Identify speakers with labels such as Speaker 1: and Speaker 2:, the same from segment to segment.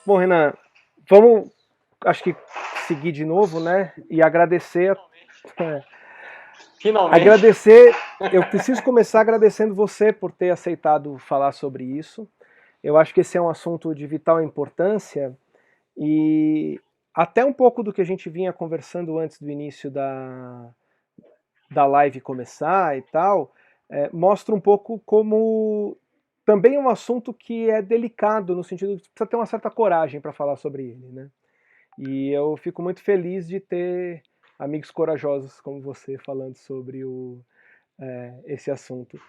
Speaker 1: Bom, Renan, vamos, acho que seguir de novo, né? E agradecer.
Speaker 2: Finalmente.
Speaker 1: Agradecer. Eu preciso começar agradecendo você por ter aceitado falar sobre isso. Eu acho que esse é um assunto de vital importância e até um pouco do que a gente vinha conversando antes do início da live começar e tal, mostra um pouco como também é um assunto que é delicado, no sentido de que precisa ter uma certa coragem para falar sobre ele, né? E eu fico muito feliz de ter amigos corajosos como você falando sobre esse assunto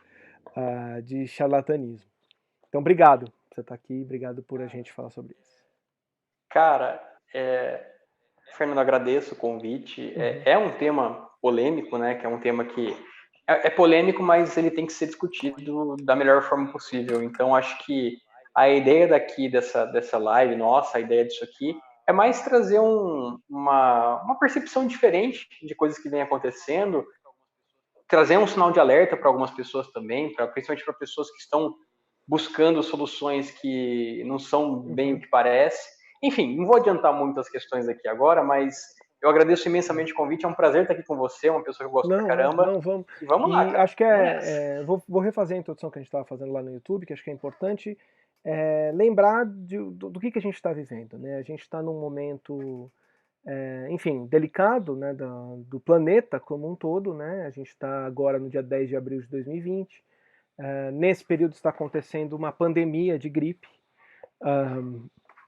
Speaker 1: de charlatanismo. Então, obrigado por você estar aqui, obrigado por a gente falar sobre isso.
Speaker 2: Cara, Fernando, agradeço o convite. É um tema polêmico, né? Que é um tema que é polêmico, mas ele tem que ser discutido da melhor forma possível. Então, acho que a ideia dessa live, nossa, a ideia disso aqui, é mais trazer uma percepção diferente de coisas que vem acontecendo, trazer um sinal de alerta para algumas pessoas também, principalmente para pessoas que estão buscando soluções que não são bem o que parece. Enfim, não vou adiantar muito as questões aqui agora, mas eu agradeço imensamente o convite. É um prazer estar aqui com você, uma pessoa que eu gosto pra caramba.
Speaker 1: Não, vamos.
Speaker 2: E vamos lá,
Speaker 1: E
Speaker 2: cara.
Speaker 1: acho que
Speaker 2: Vamos nessa.
Speaker 1: vou refazer a introdução que a gente estava fazendo lá no YouTube, que acho que é importante lembrar do que a gente está vivendo, né? A gente está num momento, enfim, delicado, né, do planeta como um todo, né? A gente está agora no dia 10 de abril de 2020. Nesse período está acontecendo uma pandemia de gripe,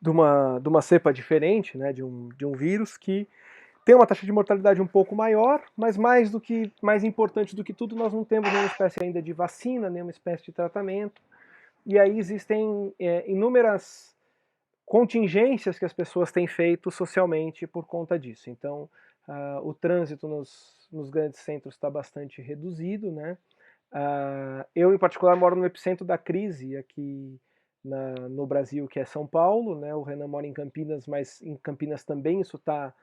Speaker 1: de uma cepa diferente, né, de um vírus que tem uma taxa de mortalidade um pouco maior, mas mais importante do que tudo, nós não temos nenhuma espécie ainda de vacina, nenhuma espécie de tratamento. E aí existem inúmeras contingências que as pessoas têm feito socialmente por conta disso. Então, o trânsito nos grandes centros está bastante reduzido, né? Eu, em particular, moro no epicentro da crise aqui no Brasil, que é São Paulo, né? O Renan mora em Campinas, mas em Campinas também isso está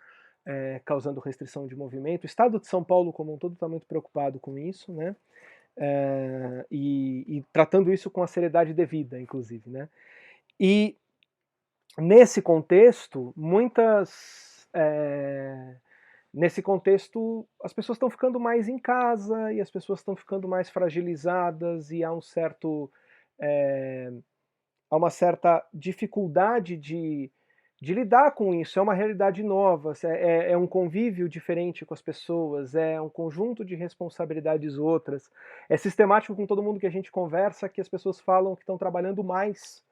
Speaker 1: causando restrição de movimento. O estado de São Paulo, como um todo, está muito preocupado com isso, né? E tratando isso com a seriedade devida, inclusive, né? E nesse contexto, nesse contexto, as pessoas estão ficando mais em casa e as pessoas estão ficando mais fragilizadas e há uma certa dificuldade de lidar com isso. É uma realidade nova, é um convívio diferente com as pessoas, é um conjunto de responsabilidades outras. É sistemático com todo mundo que a gente conversa que as pessoas falam que estão trabalhando mais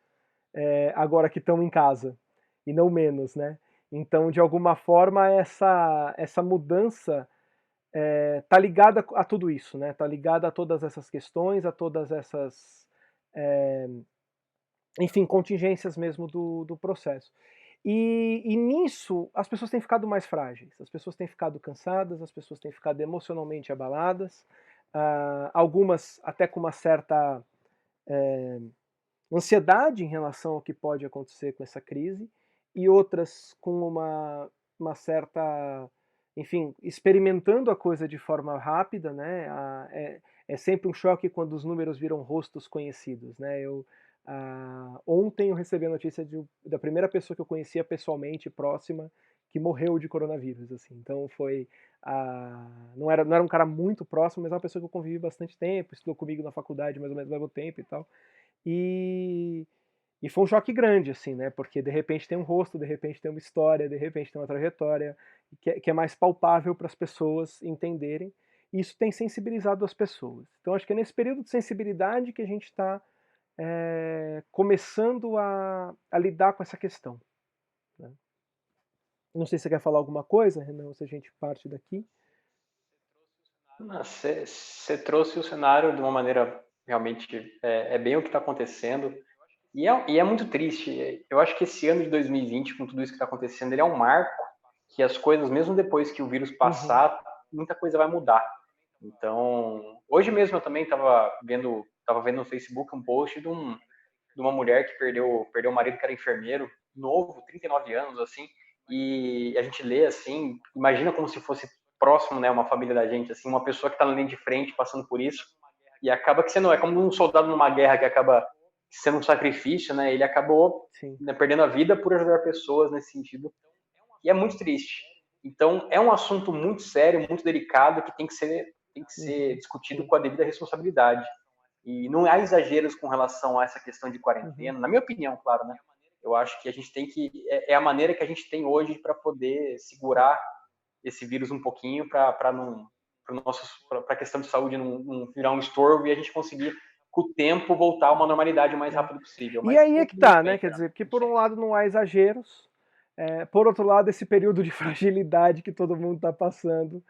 Speaker 1: agora que estão em casa e não menos, né? Então, de alguma forma, essa mudança tá ligada a tudo isso, né? Tá ligada a todas essas questões, a todas essas, enfim, contingências mesmo do processo. E nisso, as pessoas têm ficado mais frágeis, as pessoas têm ficado cansadas, as pessoas têm ficado emocionalmente abaladas, algumas até com uma certa ansiedade em relação ao que pode acontecer com essa crise, e outras com uma certa, enfim, experimentando a coisa de forma rápida, né? É sempre um choque quando os números viram rostos conhecidos, né? Ontem eu recebi a notícia da primeira pessoa que eu conhecia pessoalmente, próxima, que morreu de coronavírus, assim. Então não era um cara muito próximo, mas é uma pessoa que eu convivi bastante tempo, estudou comigo na faculdade mais ou menos ao mesmo tempo e tal. E, e foi um choque grande, assim, né? Porque de repente tem um rosto, de repente tem uma história, de repente tem uma trajetória que é mais palpável para as pessoas entenderem. E isso tem sensibilizado as pessoas. Então acho que é nesse período de sensibilidade que a gente está começando a lidar com essa questão, né? Não sei se você quer falar alguma coisa, Renan, ou se a gente parte daqui.
Speaker 2: Você trouxe o cenário de uma maneira realmente é bem o que está acontecendo. E é muito triste. Eu acho que esse ano de 2020, com tudo isso que está acontecendo, ele é um marco que as coisas, mesmo depois que o vírus
Speaker 1: Uhum.
Speaker 2: passar, muita coisa vai mudar. Então, hoje mesmo eu também estava vendo no Facebook um post de uma mulher que perdeu o marido que era enfermeiro, novo, 39 anos, assim, e a gente lê assim, imagina como se fosse próximo, né, uma família da gente, assim, uma pessoa que está na linha de frente passando por isso, e acaba que você não é como um soldado numa guerra que acaba sendo um sacrifício, né? Ele acabou, né, perdendo a vida por ajudar pessoas nesse sentido. E é muito triste. Então, é um assunto muito sério, muito delicado, que tem que ser discutido com a devida responsabilidade. E não há exageros com relação a essa questão de quarentena, na minha opinião, claro, né? Eu acho que a gente tem que. É a maneira que a gente tem hoje para poder segurar esse vírus um pouquinho, para a questão de saúde não virar um estorvo e a gente conseguir, com o tempo, voltar a uma normalidade o mais rápido possível.
Speaker 1: E aí é que tá, né? Quer dizer, porque por um lado não há exageros, por outro lado, esse período de fragilidade que todo mundo está passando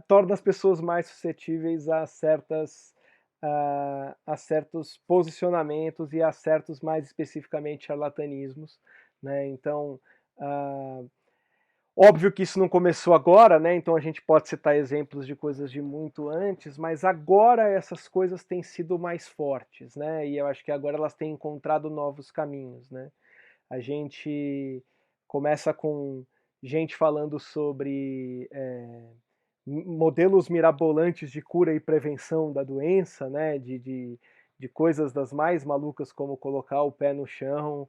Speaker 1: torna as pessoas mais suscetíveis a certos posicionamentos e a certos, mais especificamente, charlatanismos, né? Então, óbvio que isso não começou agora, né? Então a gente pode citar exemplos de coisas de muito antes, mas agora essas coisas têm sido mais fortes, né? E eu acho que agora elas têm encontrado novos caminhos, né? A gente começa com gente falando sobre modelos mirabolantes de cura e prevenção da doença, né? De coisas das mais malucas, como colocar o pé no chão,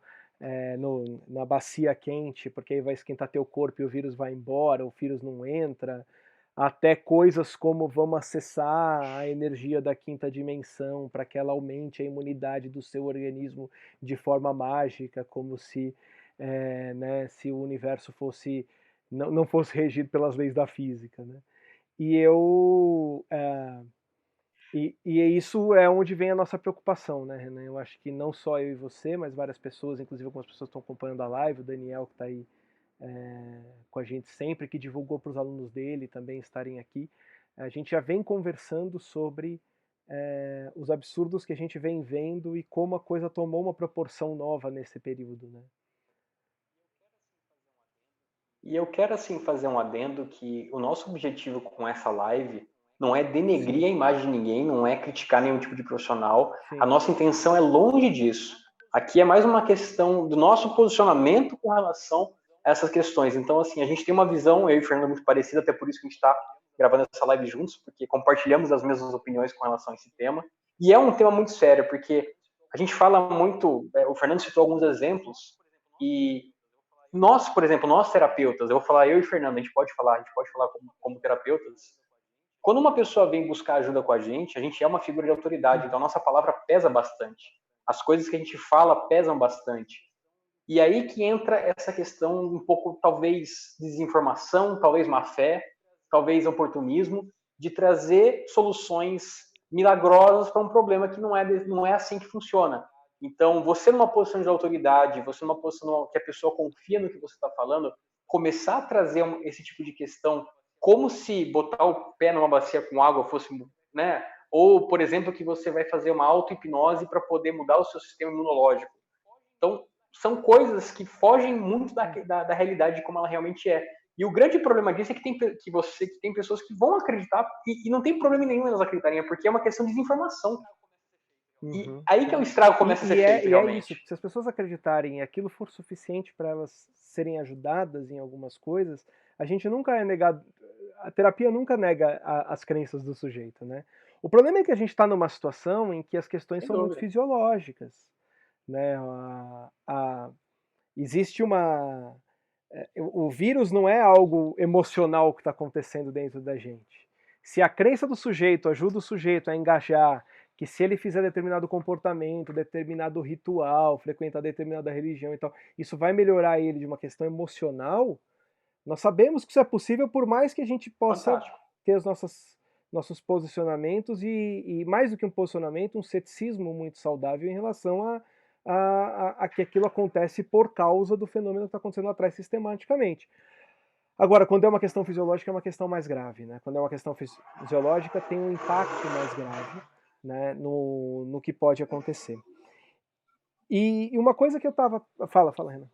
Speaker 1: na bacia quente, porque aí vai esquentar teu corpo e o vírus vai embora, o vírus não entra, até coisas como vamos acessar a energia da quinta dimensão para que ela aumente a imunidade do seu organismo de forma mágica, como se, né, se o universo não fosse regido pelas leis da física, né? E eu e isso é onde vem a nossa preocupação, né, Renan? Eu acho que não só eu e você, mas várias pessoas, inclusive algumas pessoas estão acompanhando a live, o Daniel que está aí com a gente sempre, que divulgou para os alunos dele também estarem aqui. A gente já vem conversando sobre os absurdos que a gente vem vendo e como a coisa tomou uma proporção nova nesse período, né?
Speaker 2: E eu quero, assim, fazer um adendo que o nosso objetivo com essa live não é denegrir a imagem de ninguém, não é criticar nenhum tipo de profissional. A nossa intenção é longe disso. Aqui é mais uma questão do nosso posicionamento com relação a essas questões. Então, assim, a gente tem uma visão, eu e o Fernando, muito parecida, até por isso que a gente está gravando essa live juntos, porque compartilhamos as mesmas opiniões com relação a esse tema. E é um tema muito sério, porque a gente fala muito, o Fernando citou alguns exemplos, e nós, por exemplo, nós terapeutas, eu vou falar eu e Fernando, a gente pode falar como terapeutas. Quando uma pessoa vem buscar ajuda com a gente é uma figura de autoridade, então a nossa palavra pesa bastante. As coisas que a gente fala pesam bastante. E aí que entra essa questão um pouco, talvez, desinformação, talvez má fé, talvez oportunismo, de trazer soluções milagrosas para um problema que não é assim que funciona. Então, você numa posição de autoridade, você numa posição que a pessoa confia no que você está falando, começar a trazer esse tipo de questão como se botar o pé numa bacia com água fosse, né? Ou, por exemplo, que você vai fazer uma auto-hipnose para poder mudar o seu sistema imunológico. Então, são coisas que fogem muito da realidade de como ela realmente é. E o grande problema disso é que tem pessoas que vão acreditar e não tem problema nenhum elas acreditarem, porque é uma questão de desinformação. E aí que o estrago começa a ser feito, realmente.
Speaker 1: É isso, se as pessoas acreditarem e aquilo for suficiente para elas serem ajudadas em algumas coisas, a gente nunca é negado, a terapia nunca nega as crenças do sujeito, né? O problema é que a gente está numa situação em que as questões são muito fisiológicas, né? Existe uma... O vírus não é algo emocional que está acontecendo dentro da gente. Se a crença do sujeito ajuda o sujeito a engajar que se ele fizer determinado comportamento, determinado ritual, frequentar determinada religião e tal, isso vai melhorar ele de uma questão emocional, nós sabemos que isso é possível por mais que a gente possa ter os nossos posicionamentos e mais do que um posicionamento, um ceticismo muito saudável em relação a que aquilo acontece por causa do fenômeno que está acontecendo atrás sistematicamente. Agora, quando é uma questão fisiológica, é uma questão mais grave, né? Quando é uma questão fisiológica, tem um impacto mais grave, né, no que pode acontecer. E uma coisa que eu tava... Fala, Renan.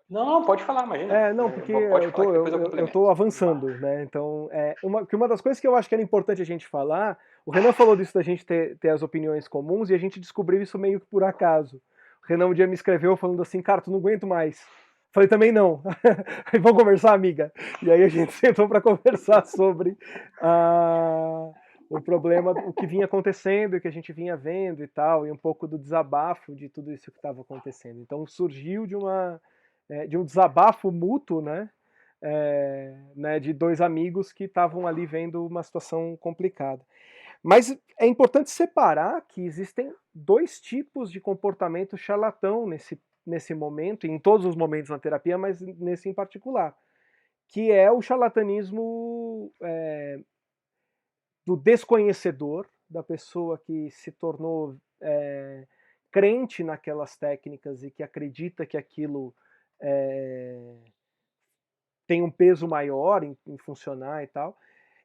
Speaker 2: Não, pode falar, imagina.
Speaker 1: Não, porque eu tô avançando, né? Então, uma das coisas que eu acho que era importante a gente falar, o Renan falou disso da gente ter as opiniões comuns e a gente descobriu isso meio que por acaso. O Renan um dia me escreveu falando assim, cara, tu não aguento mais. Falei, também não. Vamos conversar, amiga? E aí a gente sentou para conversar sobre o problema, o que vinha acontecendo, o que a gente vinha vendo e tal, e um pouco do desabafo de tudo isso que estava acontecendo. Então surgiu de um desabafo mútuo, né, de dois amigos que estavam ali vendo uma situação complicada. Mas é importante separar que existem dois tipos de comportamento charlatão nesse momento, em todos os momentos na terapia, mas nesse em particular, que é o charlatanismo do desconhecedor, da pessoa que se tornou crente naquelas técnicas e que acredita que aquilo tem um peso maior em funcionar e tal,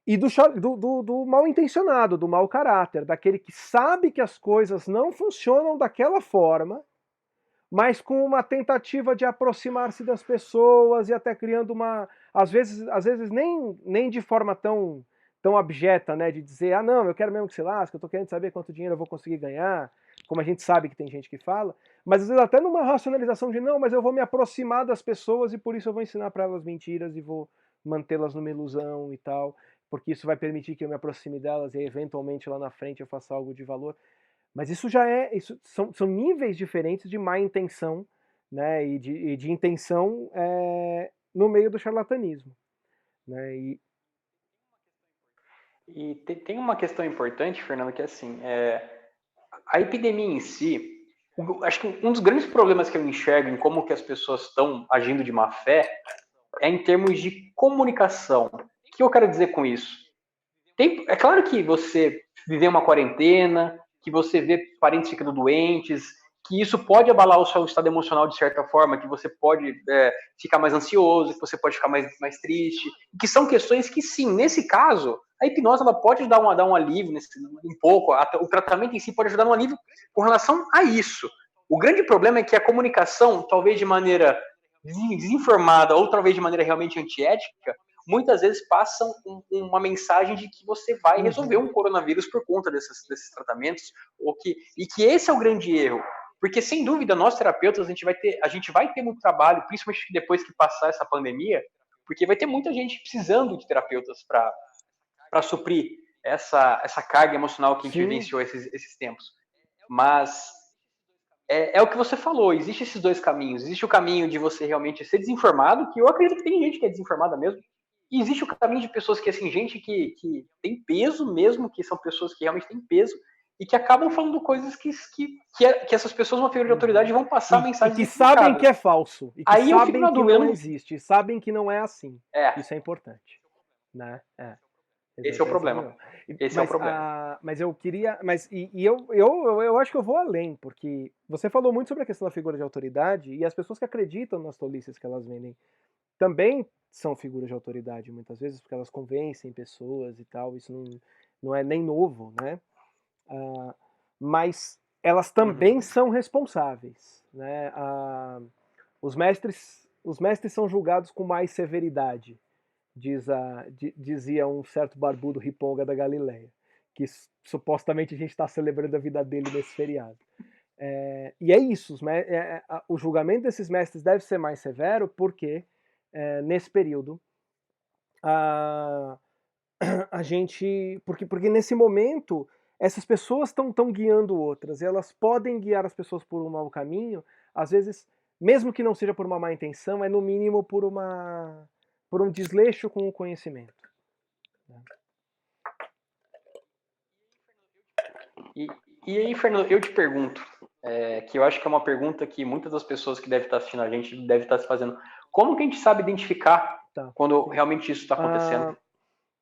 Speaker 1: e do mal intencionado, do mau caráter, daquele que sabe que as coisas não funcionam daquela forma, mas com uma tentativa de aproximar-se das pessoas e até criando às vezes nem de forma tão abjeta, né, de dizer, ah, não, eu quero mesmo que se lasque, eu tô querendo saber quanto dinheiro eu vou conseguir ganhar, como a gente sabe que tem gente que fala, mas às vezes até numa racionalização de, não, mas eu vou me aproximar das pessoas e por isso eu vou ensinar para elas mentiras e vou mantê-las numa ilusão e tal, porque isso vai permitir que eu me aproxime delas e eventualmente lá na frente eu faça algo de valor. Mas isso são níveis diferentes de má intenção, né, e de intenção no meio do charlatanismo, né,
Speaker 2: E tem uma questão importante, Fernando, que é assim, a epidemia em si, acho que um dos grandes problemas que eu enxergo em como que as pessoas estão agindo de má fé é em termos de comunicação. O que eu quero dizer com isso? É claro que você viver uma quarentena, que você vê parentes ficando doentes, que isso pode abalar o seu estado emocional de certa forma, que você pode ficar mais ansioso, que você pode ficar mais triste, que são questões que, sim, nesse caso, a hipnose ela pode dar um alívio um pouco, o tratamento em si pode ajudar no alívio com relação a isso. O grande problema é que a comunicação, talvez de maneira desinformada ou talvez de maneira realmente antiética, muitas vezes passam uma mensagem de que você vai resolver um coronavírus por conta desses tratamentos, e que esse é o grande erro. Porque, sem dúvida, nós terapeutas, a gente vai ter muito trabalho, principalmente depois que passar essa pandemia, porque vai ter muita gente precisando de terapeutas para suprir essa carga emocional que a gente
Speaker 1: sim,
Speaker 2: vivenciou esses tempos. Mas é o que você falou, existem esses dois caminhos. Existe o caminho de você realmente ser desinformado, que eu acredito que tem gente que é desinformada mesmo, e existe o caminho de pessoas que, assim, gente que tem peso mesmo, que são pessoas que realmente têm peso, e que acabam falando coisas que essas pessoas, uma figura de autoridade, vão passar
Speaker 1: e
Speaker 2: mensagens
Speaker 1: que sabem que
Speaker 2: equivocadas.
Speaker 1: é falso, e que
Speaker 2: Aí eu fico
Speaker 1: sabem
Speaker 2: na
Speaker 1: que
Speaker 2: dúvida,
Speaker 1: não existe, e sabem que não é assim.
Speaker 2: é,
Speaker 1: Isso é importante, né?
Speaker 2: esse é o
Speaker 1: Esse é o
Speaker 2: problema.
Speaker 1: problema.
Speaker 2: Esse é o problema.
Speaker 1: Mas eu queria. Eu acho que eu vou além, porque você falou muito sobre a questão da figura de autoridade, e as pessoas que acreditam nas tolices que elas vendem também são figuras de autoridade, muitas vezes, porque elas convencem pessoas e tal, isso não é nem novo, né? Mas elas também
Speaker 2: Uhum.
Speaker 1: são responsáveis, né? Os mestres são julgados com mais severidade, dizia um certo barbudo riponga da Galileia, que supostamente a gente está celebrando a vida dele nesse feriado. E é isso, o julgamento desses mestres deve ser mais severo porque nesse período a, a gente, porque nesse momento essas pessoas estão guiando outras, e elas podem guiar as pessoas por um mau caminho, às vezes, mesmo que não seja por uma má intenção, é no mínimo por um desleixo com o conhecimento.
Speaker 2: E aí, Fernando, eu te pergunto, que eu acho que é uma pergunta que muitas das pessoas que devem estar assistindo a gente devem estar se fazendo. Como que a gente sabe identificar
Speaker 1: Tá.
Speaker 2: quando realmente isso está acontecendo?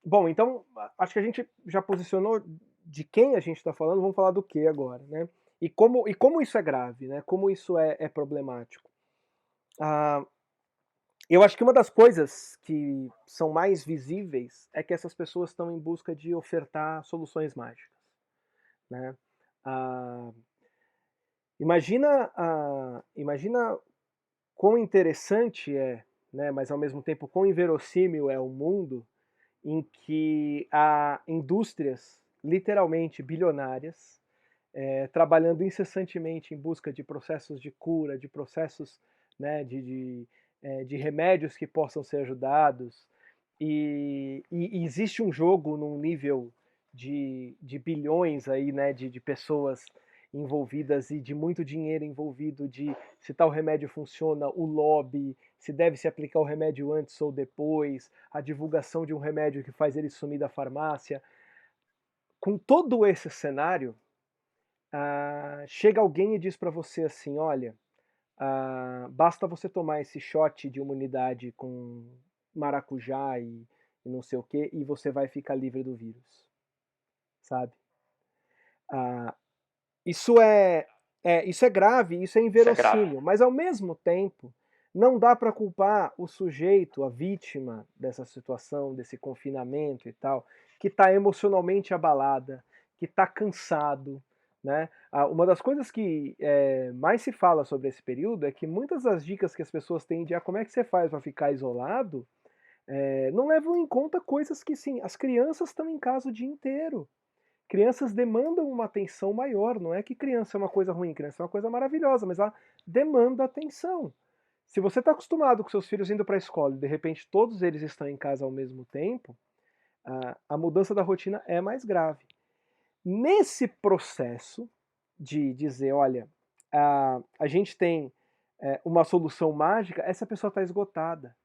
Speaker 1: Bom, então, acho que a gente já posicionou de quem a gente está falando, vamos falar do que agora, né? E como isso é grave, né? Como isso é problemático. Eu acho que uma das coisas que são mais visíveis é que essas pessoas estão em busca de ofertar soluções mágicas, né? Ah, imagina quão interessante é, né? Mas ao mesmo tempo quão inverossímil é o mundo em que há indústrias literalmente bilionárias trabalhando incessantemente em busca de processos de cura, de processos, né, de remédios que possam ser ajudados, e existe um jogo num nível de bilhões aí, né, de pessoas envolvidas e de muito dinheiro envolvido, de se tal remédio funciona, o lobby, se deve se aplicar o remédio antes ou depois, a divulgação de um remédio que faz ele sumir da farmácia. Com todo esse cenário, chega alguém e diz para você assim, olha, basta você tomar esse shot de imunidade com maracujá e não sei o que, e você vai ficar livre do vírus, sabe? Ah, isso é grave, isso é
Speaker 2: Isso é grave.
Speaker 1: inverossímil, mas ao mesmo tempo não dá para culpar o sujeito, a vítima dessa situação, desse confinamento e tal, que está emocionalmente abalada, que está cansado, né? Uma das coisas que mais se fala sobre esse período é que muitas das dicas que as pessoas têm de como é que você faz para ficar isolado não levam em conta coisas que, sim, as crianças estão em casa o dia inteiro. Crianças demandam uma atenção maior, não é que criança é uma coisa ruim, criança é uma coisa maravilhosa, mas ela demanda atenção. Se você está acostumado com seus filhos indo para a escola e de repente todos eles estão em casa ao mesmo tempo, a mudança da rotina é mais grave. Nesse processo de dizer, olha, a gente tem uma solução mágica, essa pessoa está esgotada.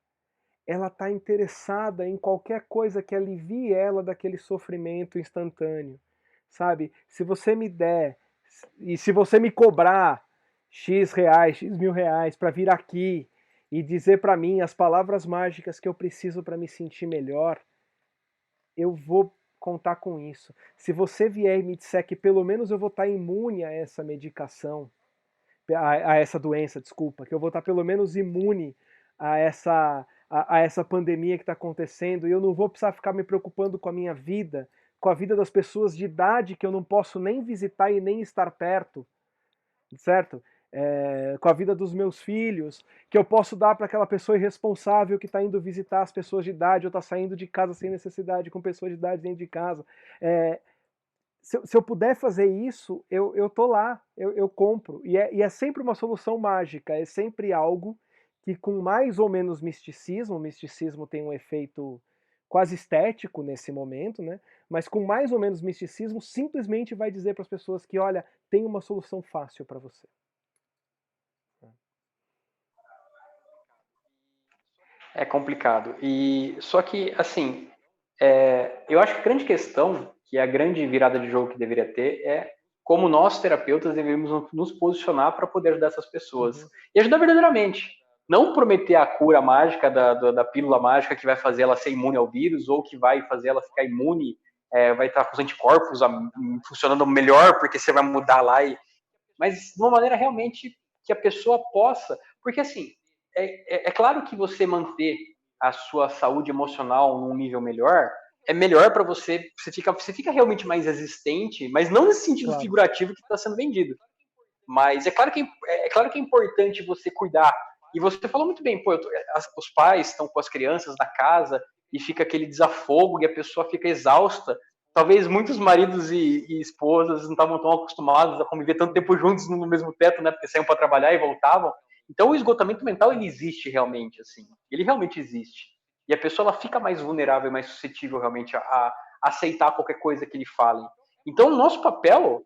Speaker 1: Ela está interessada em qualquer coisa que alivie ela daquele sofrimento instantâneo, sabe? Se você me der, e se você me cobrar X reais, X mil reais para vir aqui e dizer para mim as palavras mágicas que eu preciso para me sentir melhor, eu vou contar com isso. Se você vier e me disser que pelo menos eu vou estar imune a essa medicação, a essa doença, desculpa, que eu vou estar pelo menos imune a essa pandemia que está acontecendo e eu não vou precisar ficar me preocupando com a minha vida, com a vida das pessoas de idade que eu não posso nem visitar e nem estar perto, certo? Com a vida dos meus filhos, que eu posso dar para aquela pessoa irresponsável que está indo visitar as pessoas de idade ou está saindo de casa sem necessidade, com pessoas de idade dentro de casa. Se eu puder fazer isso, eu tô lá, eu compro. E é sempre uma solução mágica, é sempre algo que com mais ou menos misticismo, o misticismo tem um efeito quase estético nesse momento, né? Mas com mais ou menos misticismo, simplesmente vai dizer para as pessoas que, olha, tem uma solução fácil para você.
Speaker 2: É complicado. E só que, assim, eu acho que a grande questão, que é a grande virada de jogo que deveria ter, é como nós, terapeutas, devemos nos posicionar para poder ajudar essas pessoas.
Speaker 1: Uhum.
Speaker 2: E ajudar verdadeiramente. Não prometer a cura mágica da pílula mágica que vai fazer ela ser imune ao vírus ou que vai fazer ela ficar imune, vai estar com os anticorpos funcionando melhor porque você vai mudar lá. Mas de uma maneira realmente que a pessoa possa. Porque, assim, é claro que você manter a sua saúde emocional num nível melhor é melhor para você, você fica realmente mais resistente, mas não nesse sentido
Speaker 1: Claro.
Speaker 2: figurativo que está sendo vendido. Mas é claro que é importante você cuidar. E você falou muito bem, pô, os pais estão com as crianças na casa e fica aquele desafogo e a pessoa fica exausta. Talvez muitos maridos e esposas não estavam tão acostumados a conviver tanto tempo juntos no mesmo teto, né? Porque saíam para trabalhar e voltavam. Então o esgotamento mental ele existe realmente, assim. Ele realmente existe. E a pessoa ela fica mais vulnerável, mais suscetível realmente a aceitar qualquer coisa que lhe falem. Então, nosso papel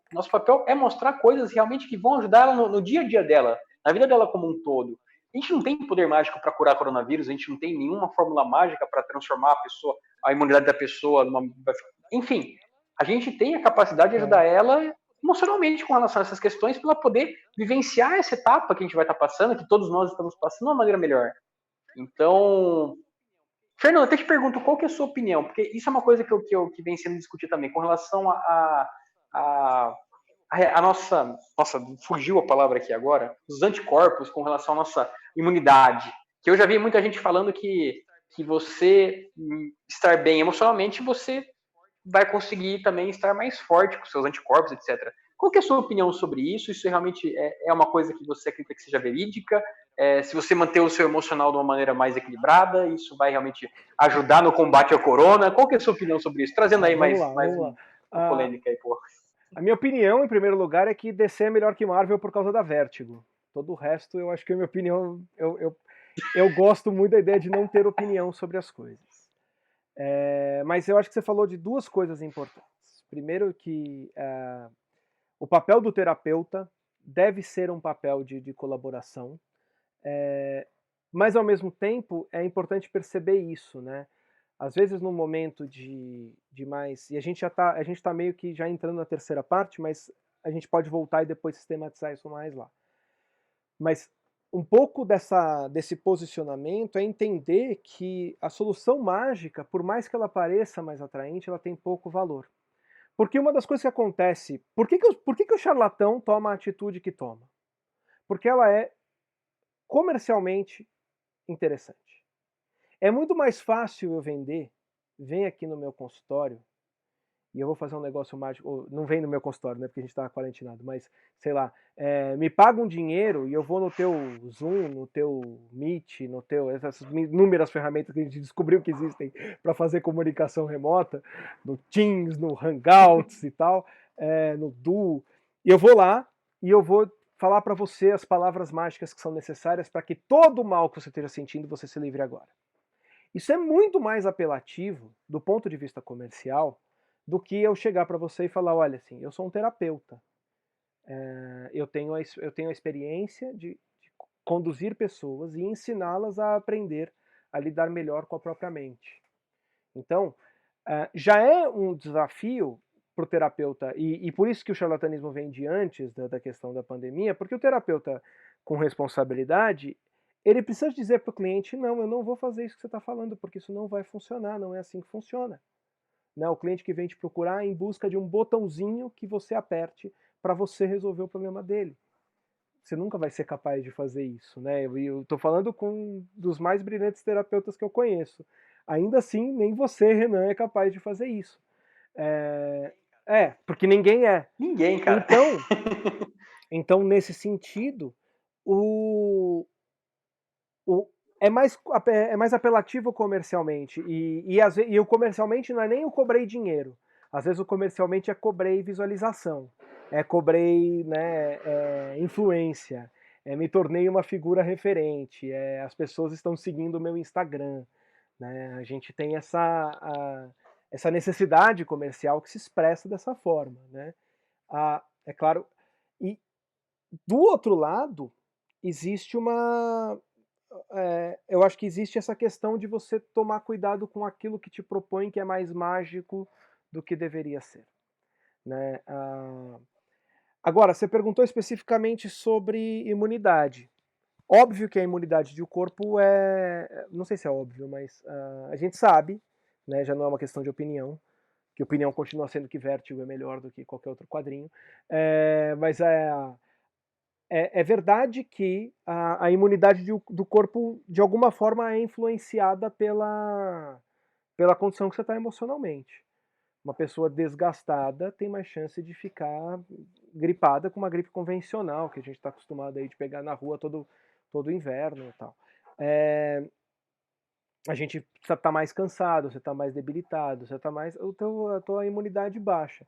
Speaker 2: é mostrar coisas realmente que vão ajudar ela no dia a dia dela, na vida dela como um todo. A gente não tem poder mágico para curar coronavírus, a gente não tem nenhuma fórmula mágica para transformar a imunidade da pessoa numa. Enfim, a gente tem a capacidade de ajudar ela emocionalmente com relação a essas questões para ela poder vivenciar essa etapa que a gente vai estar passando, que todos nós estamos passando de uma maneira melhor. Então, Fernando, até te pergunto qual que é a sua opinião, porque isso é uma coisa que vem sendo discutida também, com relação a nossa. Nossa, fugiu a palavra aqui agora, os anticorpos com relação à nossa imunidade. Que eu já vi muita gente falando que você estar bem emocionalmente, você vai conseguir também estar mais forte com seus anticorpos, etc. Qual que é a sua opinião sobre isso? Isso realmente é uma coisa que você acredita que seja verídica? Se você manter o seu emocional de uma maneira mais equilibrada, isso vai realmente ajudar no combate ao corona? Qual que é a sua opinião sobre isso? Trazendo aí
Speaker 1: Vamos
Speaker 2: mais
Speaker 1: lá, vamos lá.
Speaker 2: uma polêmica aí, pô.
Speaker 1: A minha opinião, em primeiro lugar, é que DC é melhor que Marvel por causa da Vertigo. Todo o resto, eu acho que a minha opinião. Eu gosto muito da ideia de não ter opinião sobre as coisas. Mas eu acho que você falou de duas coisas importantes. Primeiro que o papel do terapeuta deve ser um papel de colaboração, mas ao mesmo tempo é importante perceber isso, né? Às vezes no momento de mais... E a gente tá meio que já entrando na terceira parte, mas a gente pode voltar e depois sistematizar isso mais lá. Mas um pouco desse posicionamento é entender que a solução mágica, por mais que ela pareça mais atraente, ela tem pouco valor. Porque uma das coisas que acontece... Por que o charlatão toma a atitude que toma? Porque ela é comercialmente interessante. É muito mais fácil eu vender, vem aqui no meu consultório, e eu vou fazer um negócio mágico, não vem no meu consultório, né, porque a gente está quarentinado, mas, sei lá, me paga um dinheiro e eu vou no teu Zoom, no teu Meet, essas inúmeras ferramentas que a gente descobriu que existem para fazer comunicação remota, no Teams, no Hangouts e tal, no Duo, e eu vou lá e eu vou falar para você as palavras mágicas que são necessárias para que todo o mal que você esteja sentindo, você se livre agora. Isso é muito mais apelativo, do ponto de vista comercial, do que eu chegar para você e falar, olha, assim, eu sou um terapeuta, eu tenho a experiência de conduzir pessoas e ensiná-las a aprender a lidar melhor com a própria mente. Então, já é um desafio para o terapeuta, e por isso que o charlatanismo vem de antes da questão da pandemia, porque o terapeuta com responsabilidade, ele precisa dizer para o cliente, não, eu não vou fazer isso que você está falando, porque isso não vai funcionar, não é assim que funciona. Né? O cliente que vem te procurar em busca de um botãozinho que você aperte para você resolver o problema dele. Você nunca vai ser capaz de fazer isso. Né? Eu estou falando com um dos mais brilhantes terapeutas que eu conheço. Ainda assim, nem você, Renan, é capaz de fazer isso. Porque ninguém é.
Speaker 2: Ninguém, cara.
Speaker 1: Então nesse sentido, é mais apelativo comercialmente. E o comercialmente não é nem o cobrei dinheiro. Às vezes o comercialmente é cobrei visualização, cobrei, né, influência, me tornei uma figura referente, as pessoas estão seguindo o meu Instagram. Né? A gente tem essa necessidade comercial que se expressa dessa forma. Né? É claro. E do outro lado, existe eu acho que existe essa questão de você tomar cuidado com aquilo que te propõe que é mais mágico do que deveria ser. Né? Agora, você perguntou especificamente sobre imunidade. Óbvio que a imunidade do corpo não sei se é óbvio, mas a gente sabe, né, já não é uma questão de opinião, que opinião continua sendo que Vértigo é melhor do que qualquer outro quadrinho, mas é verdade que a imunidade do corpo, de alguma forma, é influenciada pela condição que você está emocionalmente. Uma pessoa desgastada tem mais chance de ficar gripada com uma gripe convencional, que a gente está acostumado aí de pegar na rua todo inverno e tal. A gente está mais cansado, você está mais debilitado, você está mais... a tua imunidade baixa.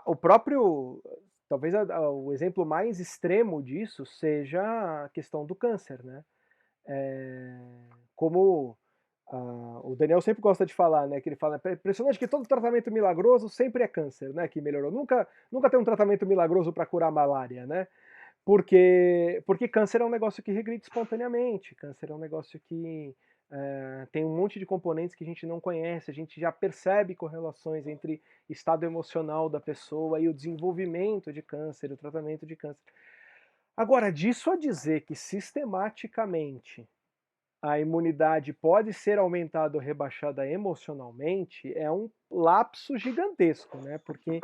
Speaker 1: O próprio... Talvez o exemplo mais extremo disso seja a questão do câncer, né? Como o Daniel sempre gosta de falar, né? Que ele fala, é impressionante que todo tratamento milagroso sempre é câncer, né? Que melhorou. Nunca tem um tratamento milagroso para curar malária, né? Porque câncer é um negócio que regride espontaneamente, câncer é um negócio que tem um monte de componentes que a gente não conhece, a gente já percebe correlações entre estado emocional da pessoa e o desenvolvimento de câncer, o tratamento de câncer. Agora, disso a dizer que sistematicamente a imunidade pode ser aumentada ou rebaixada emocionalmente é um lapso gigantesco, né? Porque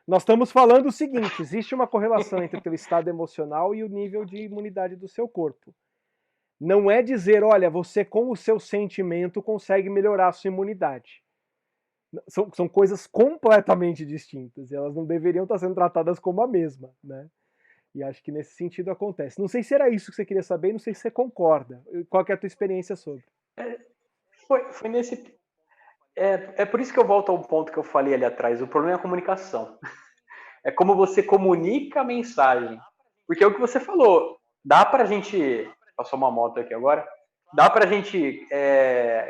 Speaker 1: nós estamos falando o seguinte, existe uma correlação entre o teu estado emocional e o nível de imunidade do seu corpo. Não é dizer, olha, você com o seu sentimento consegue melhorar a sua imunidade. São coisas completamente distintas, e elas não deveriam estar sendo tratadas como a mesma, né? E acho que nesse sentido acontece. Não sei se era isso que você queria saber, não sei se você concorda. Qual que é a tua experiência sobre?
Speaker 2: Foi nesse... É por isso que eu volto ao ponto que eu falei ali atrás. O problema é a comunicação. É como você comunica a mensagem. Porque é o que você falou. Dá pra gente... Passou uma moto aqui agora. Dá pra gente...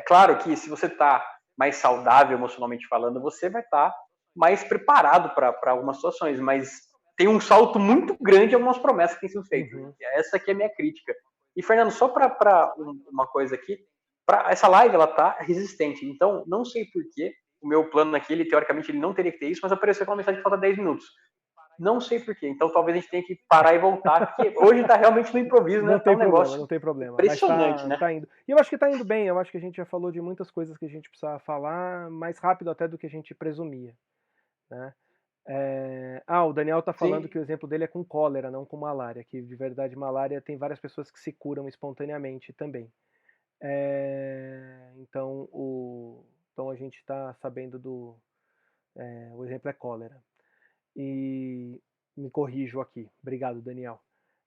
Speaker 2: Claro que se você tá mais saudável emocionalmente falando, você vai estar mais preparado para algumas situações, mas tem um salto muito grande em algumas promessas que têm sido feitas. Uhum. Essa aqui é a minha crítica. E, Fernando, só para uma coisa aqui, essa live ela tá resistente, então não sei porquê, o meu plano aqui, teoricamente, ele não teria que ter isso, mas apareceu com uma mensagem que falta 10 minutos. Não sei porquê, então talvez a gente tenha que parar e voltar, porque hoje tá realmente no improviso, né?
Speaker 1: Não tem problema, não tem problema.
Speaker 2: Impressionante,
Speaker 1: mas
Speaker 2: né?
Speaker 1: Tá indo. E eu acho que tá indo bem, eu acho que a gente já falou de muitas coisas que a gente precisava falar, mais rápido até do que a gente presumia, né? O Daniel tá falando Sim. que o exemplo dele é com cólera, não com malária, que de verdade malária tem várias pessoas que se curam espontaneamente também. Então a gente está sabendo o exemplo é cólera. E me corrijo aqui. Obrigado, Daniel.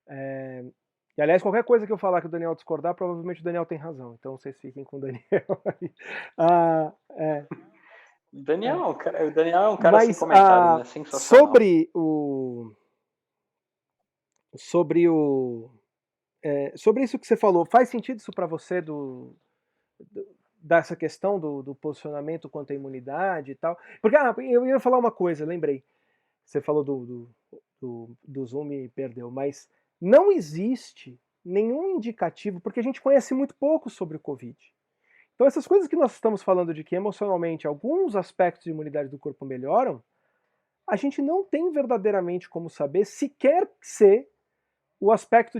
Speaker 1: E aliás, qualquer coisa que eu falar que o Daniel discordar, provavelmente o Daniel tem razão. Então vocês fiquem com o Daniel.
Speaker 2: O Daniel é um cara sem comentário, né? Sensacional.
Speaker 1: Sobre isso que você falou, faz sentido isso para você dessa questão do posicionamento quanto à imunidade e tal? Porque eu ia falar uma coisa, lembrei. Você falou do Zoom e perdeu, mas não existe nenhum indicativo, porque a gente conhece muito pouco sobre o Covid. Então essas coisas que nós estamos falando de que emocionalmente alguns aspectos de imunidade do corpo melhoram, a gente não tem verdadeiramente como saber sequer se o aspecto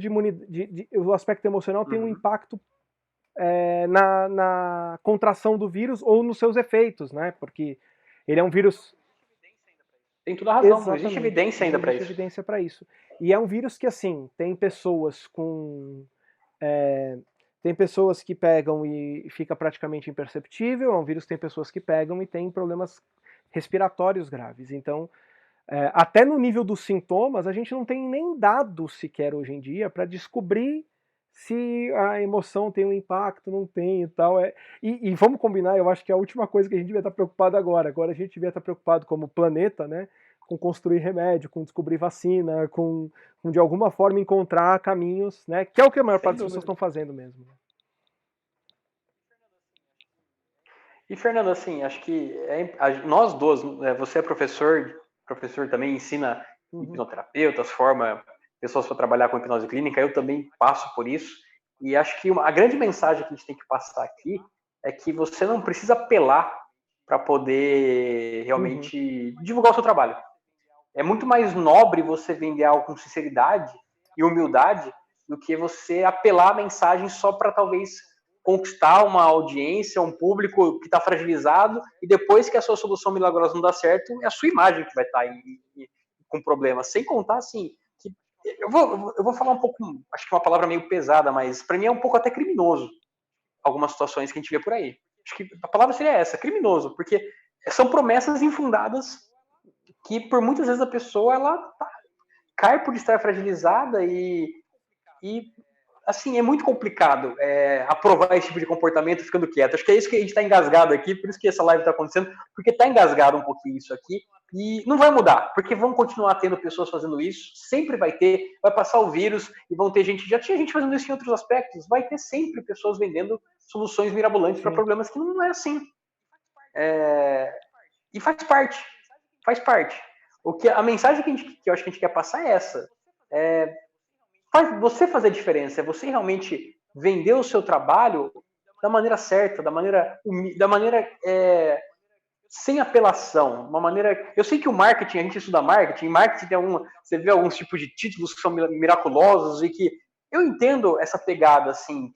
Speaker 1: o aspecto emocional tem um impacto na contração do vírus ou nos seus efeitos, né? Porque ele é um vírus...
Speaker 2: Tem toda a razão, Exatamente. Não existe evidência ainda para isso.
Speaker 1: Não existe evidência para isso. E é um vírus que, assim, tem pessoas tem pessoas que pegam e fica praticamente imperceptível, é um vírus que tem pessoas que pegam e tem problemas respiratórios graves. Então, até no nível dos sintomas, a gente não tem nem dados sequer hoje em dia para descobrir se a emoção tem um impacto, não tem e tal. E vamos combinar, eu acho que é a última coisa que a gente devia estar preocupado agora. Agora a gente devia estar preocupado como planeta, né, com construir remédio, com descobrir vacina, com de alguma forma encontrar caminhos, né, que é o que a maior parte das pessoas estão fazendo mesmo.
Speaker 2: E, Fernando, assim, acho que nós dois, você é professor também ensina hipnoterapeutas, forma pessoas para trabalhar com hipnose clínica, eu também passo por isso, e acho que a grande mensagem que a gente tem que passar aqui é que você não precisa apelar para poder realmente divulgar o seu trabalho. É muito mais nobre você vender algo com sinceridade e humildade do que você apelar a mensagem só para talvez conquistar uma audiência, um público que está fragilizado, e depois que a sua solução milagrosa não dá certo, é a sua imagem que vai estar com problema. Sem contar, assim, que eu vou falar um pouco, acho que é uma palavra meio pesada, mas para mim é um pouco até criminoso algumas situações que a gente vê por aí. Acho que a palavra seria essa, criminoso, porque são promessas infundadas que por muitas vezes a pessoa ela cai por estar fragilizada e assim, é muito complicado aprovar esse tipo de comportamento ficando quieto. Acho que é isso que a gente está engasgado aqui, por isso que essa live está acontecendo, porque está engasgado um pouquinho isso aqui, e não vai mudar, porque vão continuar tendo pessoas fazendo isso, sempre vai passar o vírus, e vão ter gente, já tinha gente fazendo isso em outros aspectos, vai ter sempre pessoas vendendo soluções mirabolantes para problemas que não é assim. E faz parte. A mensagem que eu acho que a gente quer passar é essa. Você fazer a diferença, é você realmente vender o seu trabalho da maneira certa, da maneira sem apelação, uma maneira... Eu sei que o marketing, a gente estuda marketing tem você vê alguns tipos de títulos que são miraculosos e que eu entendo essa pegada, assim,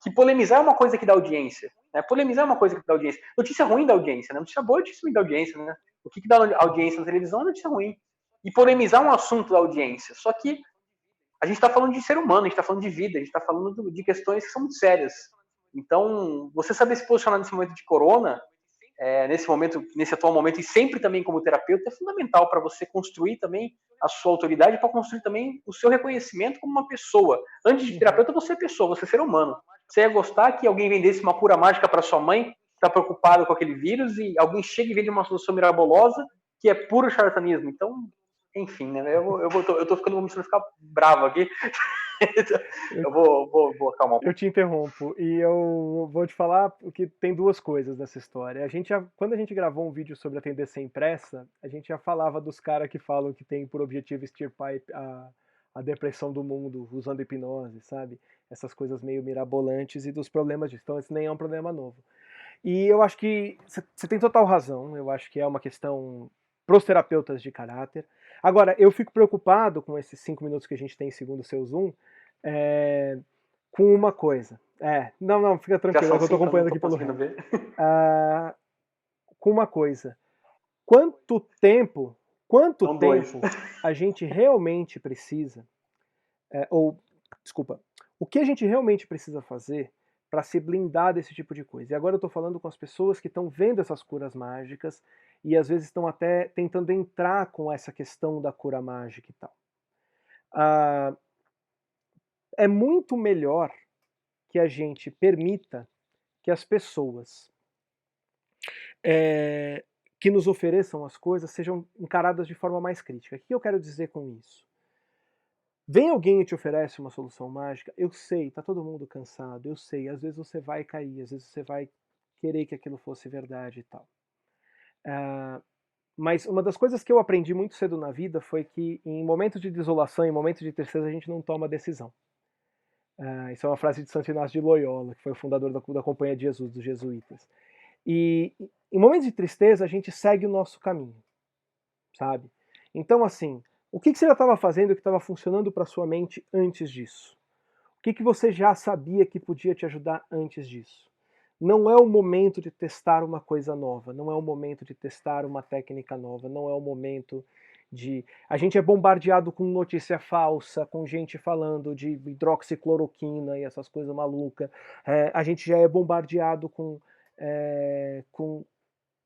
Speaker 2: que polemizar é uma coisa que dá audiência, né? Polemizar é uma coisa que dá audiência. Notícia ruim dá audiência, né? Notícia boa é notícia ruim da audiência, né? O que dá audiência na televisão é notícia ruim. E polemizar é um assunto da audiência. Só que a gente está falando de ser humano, a gente está falando de vida, a gente está falando de questões que são muito sérias. Então, você saber se posicionar nesse momento de corona, nesse atual momento, e sempre também como terapeuta, é fundamental para você construir também a sua autoridade, para construir também o seu reconhecimento como uma pessoa. Antes de terapeuta, você é pessoa, você é ser humano. Você ia gostar que alguém vendesse uma cura mágica para sua mãe, que está preocupada com aquele vírus, e alguém chega e vende uma solução mirabolosa, que é puro charlatanismo. Então, enfim, né? Eu tô ficando começando a ficar bravo aqui. Eu vou acalmar um
Speaker 1: Eu
Speaker 2: pouco.
Speaker 1: te interrompo e eu vou te falar porque tem duas coisas nessa história. Quando a gente gravou um vídeo sobre a tendência impressa, a gente já falava dos caras que falam que tem por objetivo extirpar a depressão do mundo usando hipnose, sabe? Essas coisas meio mirabolantes e dos problemas disso. Então, esse nem é um problema novo. E eu acho que você tem total razão. Eu acho que é uma questão pros terapeutas de caráter. Agora, eu fico preocupado com esses 5 minutos que a gente tem segundo o seu Zoom, é, com uma coisa. Não, fica
Speaker 2: Já
Speaker 1: tranquilo, é
Speaker 2: são
Speaker 1: que eu tô
Speaker 2: 5, eu não
Speaker 1: acompanhando
Speaker 2: tô
Speaker 1: aqui pelo
Speaker 2: conseguindo
Speaker 1: resto.
Speaker 2: ver.
Speaker 1: Com uma coisa. Quanto tempo
Speaker 2: São 2.
Speaker 1: a gente realmente precisa, desculpa, o que a gente realmente precisa fazer para se blindar desse tipo de coisa? E agora eu estou falando com as pessoas que estão vendo essas curas mágicas e às vezes estão até tentando entrar com essa questão da cura mágica e tal. É muito melhor que a gente permita que as pessoas que nos ofereçam as coisas sejam encaradas de forma mais crítica. O que eu quero dizer com isso? Vem alguém e te oferece uma solução mágica, eu sei, tá todo mundo cansado, eu sei, às vezes você vai cair, às vezes você vai querer que aquilo fosse verdade e tal. Mas uma das coisas que eu aprendi muito cedo na vida foi que em momentos de desolação, em momentos de tristeza, a gente não toma decisão. Isso é uma frase de Santo Inácio de Loyola, que foi o fundador da Companhia de Jesus, dos jesuítas. E em momentos de tristeza, a gente segue o nosso caminho, sabe? Então, assim, o que você já estava fazendo que estava funcionando para sua mente antes disso? O que você já sabia que podia te ajudar antes disso? Não é o momento de testar uma coisa nova, não é o momento de testar uma técnica nova, não é o momento de... A gente é bombardeado com notícia falsa, com gente falando de hidroxicloroquina e essas coisas malucas. A gente já é bombardeado com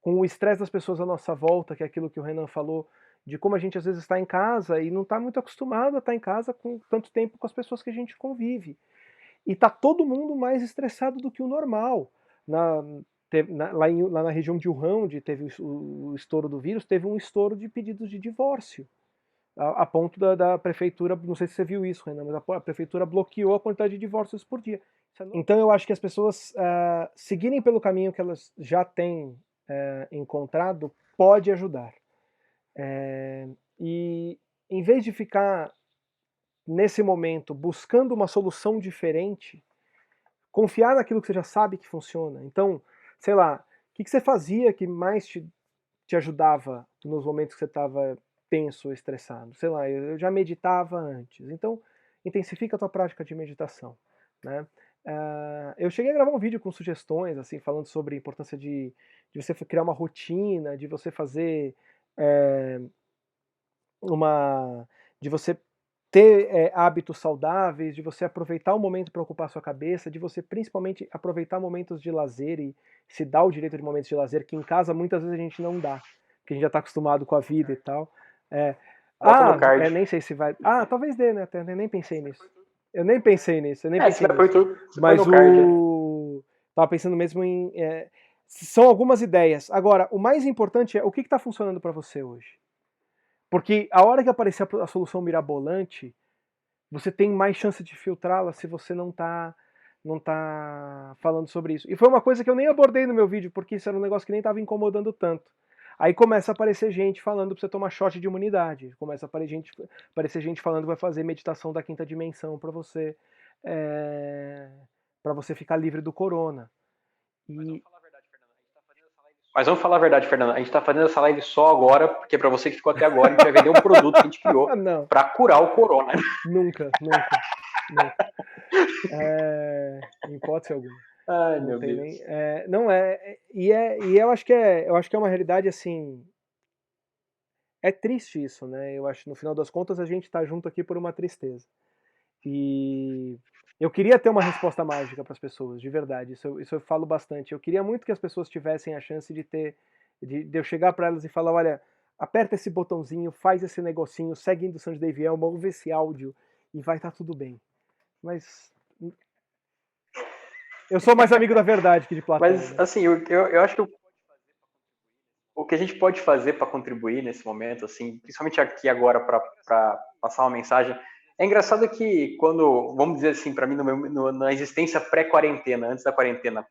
Speaker 1: o estresse das pessoas à nossa volta, que é aquilo que o Renan falou, de como a gente às vezes está em casa e não está muito acostumado a estar em casa com tanto tempo com as pessoas que a gente convive. E está todo mundo mais estressado do que o normal. Lá na região de Wuhan, onde teve o estouro do vírus, teve um estouro de pedidos de divórcio. A ponto da prefeitura, não sei se você viu isso, Renan, mas a prefeitura bloqueou a quantidade de divórcios por dia. Então eu acho que as pessoas seguirem pelo caminho que elas já têm encontrado pode ajudar. E em vez de ficar nesse momento buscando uma solução diferente, confiar naquilo que você já sabe que funciona. Então, sei lá, o que você fazia que mais te ajudava nos momentos que você estava tenso ou estressado? Sei lá, eu já meditava antes. Então, intensifica a tua prática de meditação, né? Eu cheguei a gravar um vídeo com sugestões, assim, falando sobre a importância de você criar uma rotina, de você fazer de você ter hábitos saudáveis, de você aproveitar o momento para ocupar a sua cabeça, de você principalmente aproveitar momentos de lazer e se dar o direito de momentos de lazer, que em casa muitas vezes a gente não dá, porque a gente já está acostumado com a vida e tal.
Speaker 2: Bota no card.
Speaker 1: Nem sei se vai. Talvez dê, né? Até nem pensei nisso. Eu nem pensei nisso.
Speaker 2: Se vai por YouTube, você põe
Speaker 1: Mas
Speaker 2: no card.
Speaker 1: Tava pensando mesmo em. São algumas ideias. Agora, o mais importante é o que está funcionando para você hoje. Porque a hora que aparecer a solução mirabolante, você tem mais chance de filtrá-la se você não tá falando sobre isso. E foi uma coisa que eu nem abordei no meu vídeo, porque isso era um negócio que nem estava incomodando tanto. Aí começa a aparecer gente falando para você tomar shot de imunidade. Começa a aparecer gente falando que vai fazer meditação da quinta dimensão para você ficar livre do corona.
Speaker 2: Mas vamos falar a verdade, Fernando. A gente tá fazendo essa live só agora, porque para você que ficou até agora, a gente vai vender um produto que a gente criou para curar o corona.
Speaker 1: Nunca. Em hipótese alguma.
Speaker 2: Ai, meu Deus.
Speaker 1: E eu acho que é uma realidade assim. É triste isso, né? Eu acho que no final das contas a gente tá junto aqui por uma tristeza. E eu queria ter uma resposta mágica para as pessoas, de verdade. Isso eu falo bastante. Eu queria muito que as pessoas tivessem a chance de eu chegar para elas e falar, olha, aperta esse botãozinho, faz esse negocinho, segue a indução de Dave Elman, ouve esse áudio e vai estar tudo bem. Mas eu sou mais amigo da verdade que de Platão.
Speaker 2: Mas, assim, eu acho que o que a gente pode fazer para contribuir nesse momento, assim, principalmente aqui agora para passar uma mensagem, é engraçado que quando, vamos dizer assim, para mim, na existência pré-quarentena, antes da quarentena,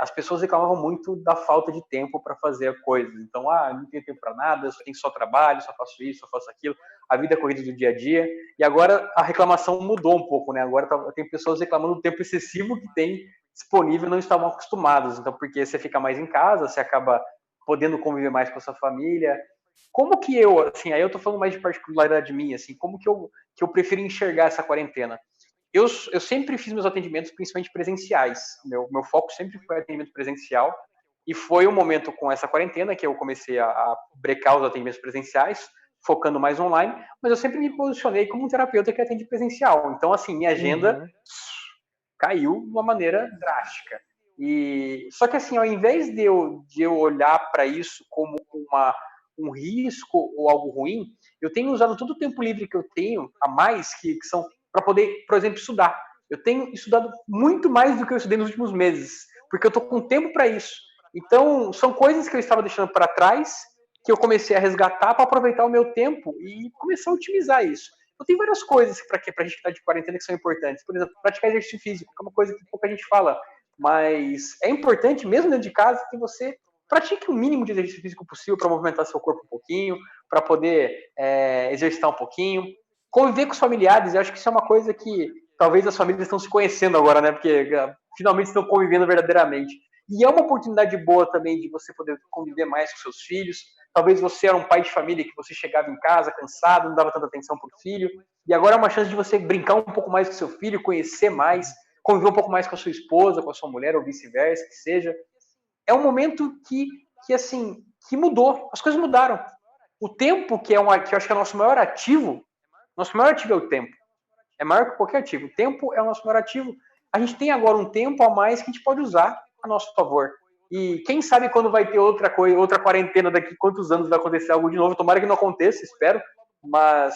Speaker 2: as pessoas reclamavam muito da falta de tempo para fazer coisas. Então, não tenho tempo para nada, só tenho só trabalho, só faço isso, só faço aquilo, a vida é corrida do dia a dia. E agora a reclamação mudou um pouco, né? Agora tem pessoas reclamando do tempo excessivo que tem disponível e não estavam acostumados. Então, porque você fica mais em casa, você acaba podendo conviver mais com a sua família. Como que eu, assim, aí eu tô falando mais de particularidade minha, assim, como que eu prefiro enxergar essa quarentena? Eu sempre fiz meus atendimentos principalmente presenciais. Meu foco sempre foi atendimento presencial. E foi um momento com essa quarentena que eu comecei a brecar os atendimentos presenciais, focando mais online, mas eu sempre me posicionei como um terapeuta que atende presencial. Então, assim, minha agenda caiu de uma maneira drástica. E só que assim, ao invés de eu olhar para isso como um risco ou algo ruim, eu tenho usado todo o tempo livre que eu tenho a mais, que são para poder, por exemplo, estudar. Eu tenho estudado muito mais do que eu estudei nos últimos meses, porque eu estou com tempo para isso. Então, são coisas que eu estava deixando para trás que eu comecei a resgatar para aproveitar o meu tempo e começar a otimizar isso. Então, tem várias coisas para a gente que está de quarentena que são importantes. Por exemplo, praticar exercício físico, que é uma coisa que pouca gente fala, mas é importante, mesmo dentro de casa, que você pratique o mínimo de exercício físico possível para movimentar seu corpo um pouquinho, para poder exercitar um pouquinho. Conviver com os familiares, eu acho que isso é uma coisa que talvez as famílias estão se conhecendo agora, né? Porque finalmente estão convivendo verdadeiramente. E é uma oportunidade boa também de você poder conviver mais com seus filhos. Talvez você era um pai de família que você chegava em casa cansado, não dava tanta atenção para o filho. E agora é uma chance de você brincar um pouco mais com seu filho, conhecer mais, conviver um pouco mais com a sua esposa, com a sua mulher, ou vice-versa, que seja. É um momento assim, que mudou. As coisas mudaram. O tempo, que eu acho que é o nosso maior ativo é o tempo. É maior que qualquer ativo. O tempo é o nosso maior ativo. A gente tem agora um tempo a mais que a gente pode usar a nosso favor. E quem sabe quando vai ter outra quarentena, daqui quantos anos vai acontecer algo de novo. Tomara que não aconteça, espero. Mas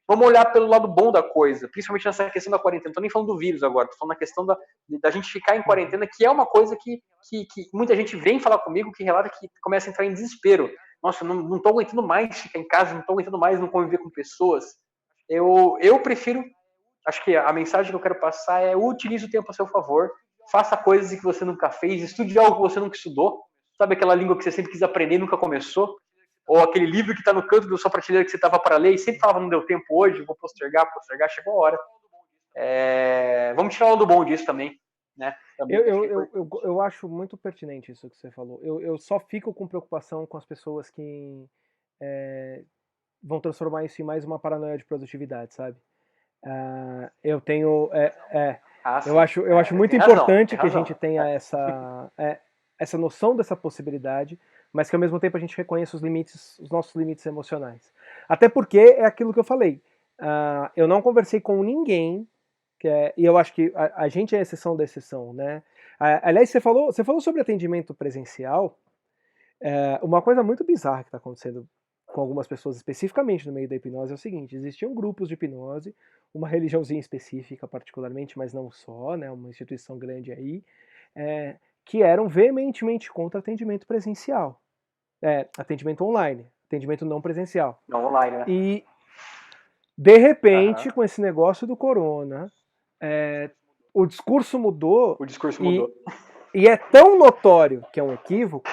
Speaker 2: vamos olhar pelo lado bom da coisa, principalmente nessa questão da quarentena. Não estou nem falando do vírus agora, estou falando na questão da gente ficar em quarentena, que é uma coisa que muita gente vem falar comigo, que relata que começa a entrar em desespero. Nossa, não estou aguentando mais ficar em casa, não estou aguentando mais não conviver com pessoas. Eu prefiro, acho que a mensagem que eu quero passar é: utilize o tempo a seu favor, faça coisas que você nunca fez, estude algo que você nunca estudou, sabe aquela língua que você sempre quis aprender e nunca começou? Ou aquele livro que está no canto da sua prateleira que você estava para ler e sempre falava: não deu tempo hoje, vou postergar, chegou a hora. Vamos tirar o lado bom disso também, né? Também
Speaker 1: eu acho muito pertinente isso que você falou. Eu só fico com preocupação com as pessoas que vão transformar isso em mais uma paranoia de produtividade, sabe? Eu tenho. Eu acho muito importante que a gente tenha essa noção dessa possibilidade, mas que ao mesmo tempo a gente reconheça os nossos limites emocionais. Até porque é aquilo que eu falei. Eu não conversei com ninguém, e eu acho que a gente é a exceção da exceção, né? Aliás, você falou sobre atendimento presencial. Uma coisa muito bizarra que está acontecendo com algumas pessoas especificamente no meio da hipnose é o seguinte: existiam grupos de hipnose, uma religiãozinha específica particularmente, mas não só, né, uma instituição grande aí, que eram veementemente contra atendimento presencial, atendimento online, atendimento não presencial.
Speaker 2: Não online, né?
Speaker 1: E, de repente, com esse negócio do corona, o discurso mudou. E é tão notório que é um equívoco,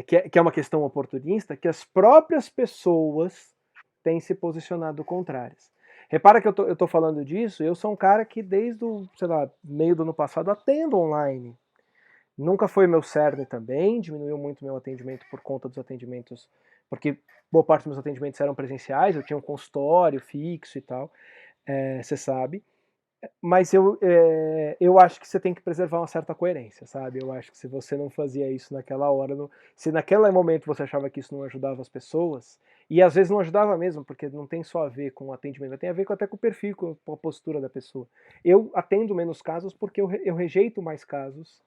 Speaker 1: que é uma questão oportunista, que as próprias pessoas têm se posicionado contrárias. Repara que eu tô falando disso, eu sou um cara que desde o, sei lá, meio do ano passado atendo online. Nunca foi meu cerne também, diminuiu muito meu atendimento por conta dos atendimentos, porque boa parte dos meus atendimentos eram presenciais, eu tinha um consultório fixo e tal, você sabe. Mas eu acho que você tem que preservar uma certa coerência, sabe? Eu acho que se você não fazia isso naquela hora, se naquele momento você achava que isso não ajudava as pessoas, e às vezes não ajudava mesmo, porque não tem só a ver com o atendimento, tem a ver até com o perfil, com a postura da pessoa. Eu atendo menos casos porque eu rejeito mais casos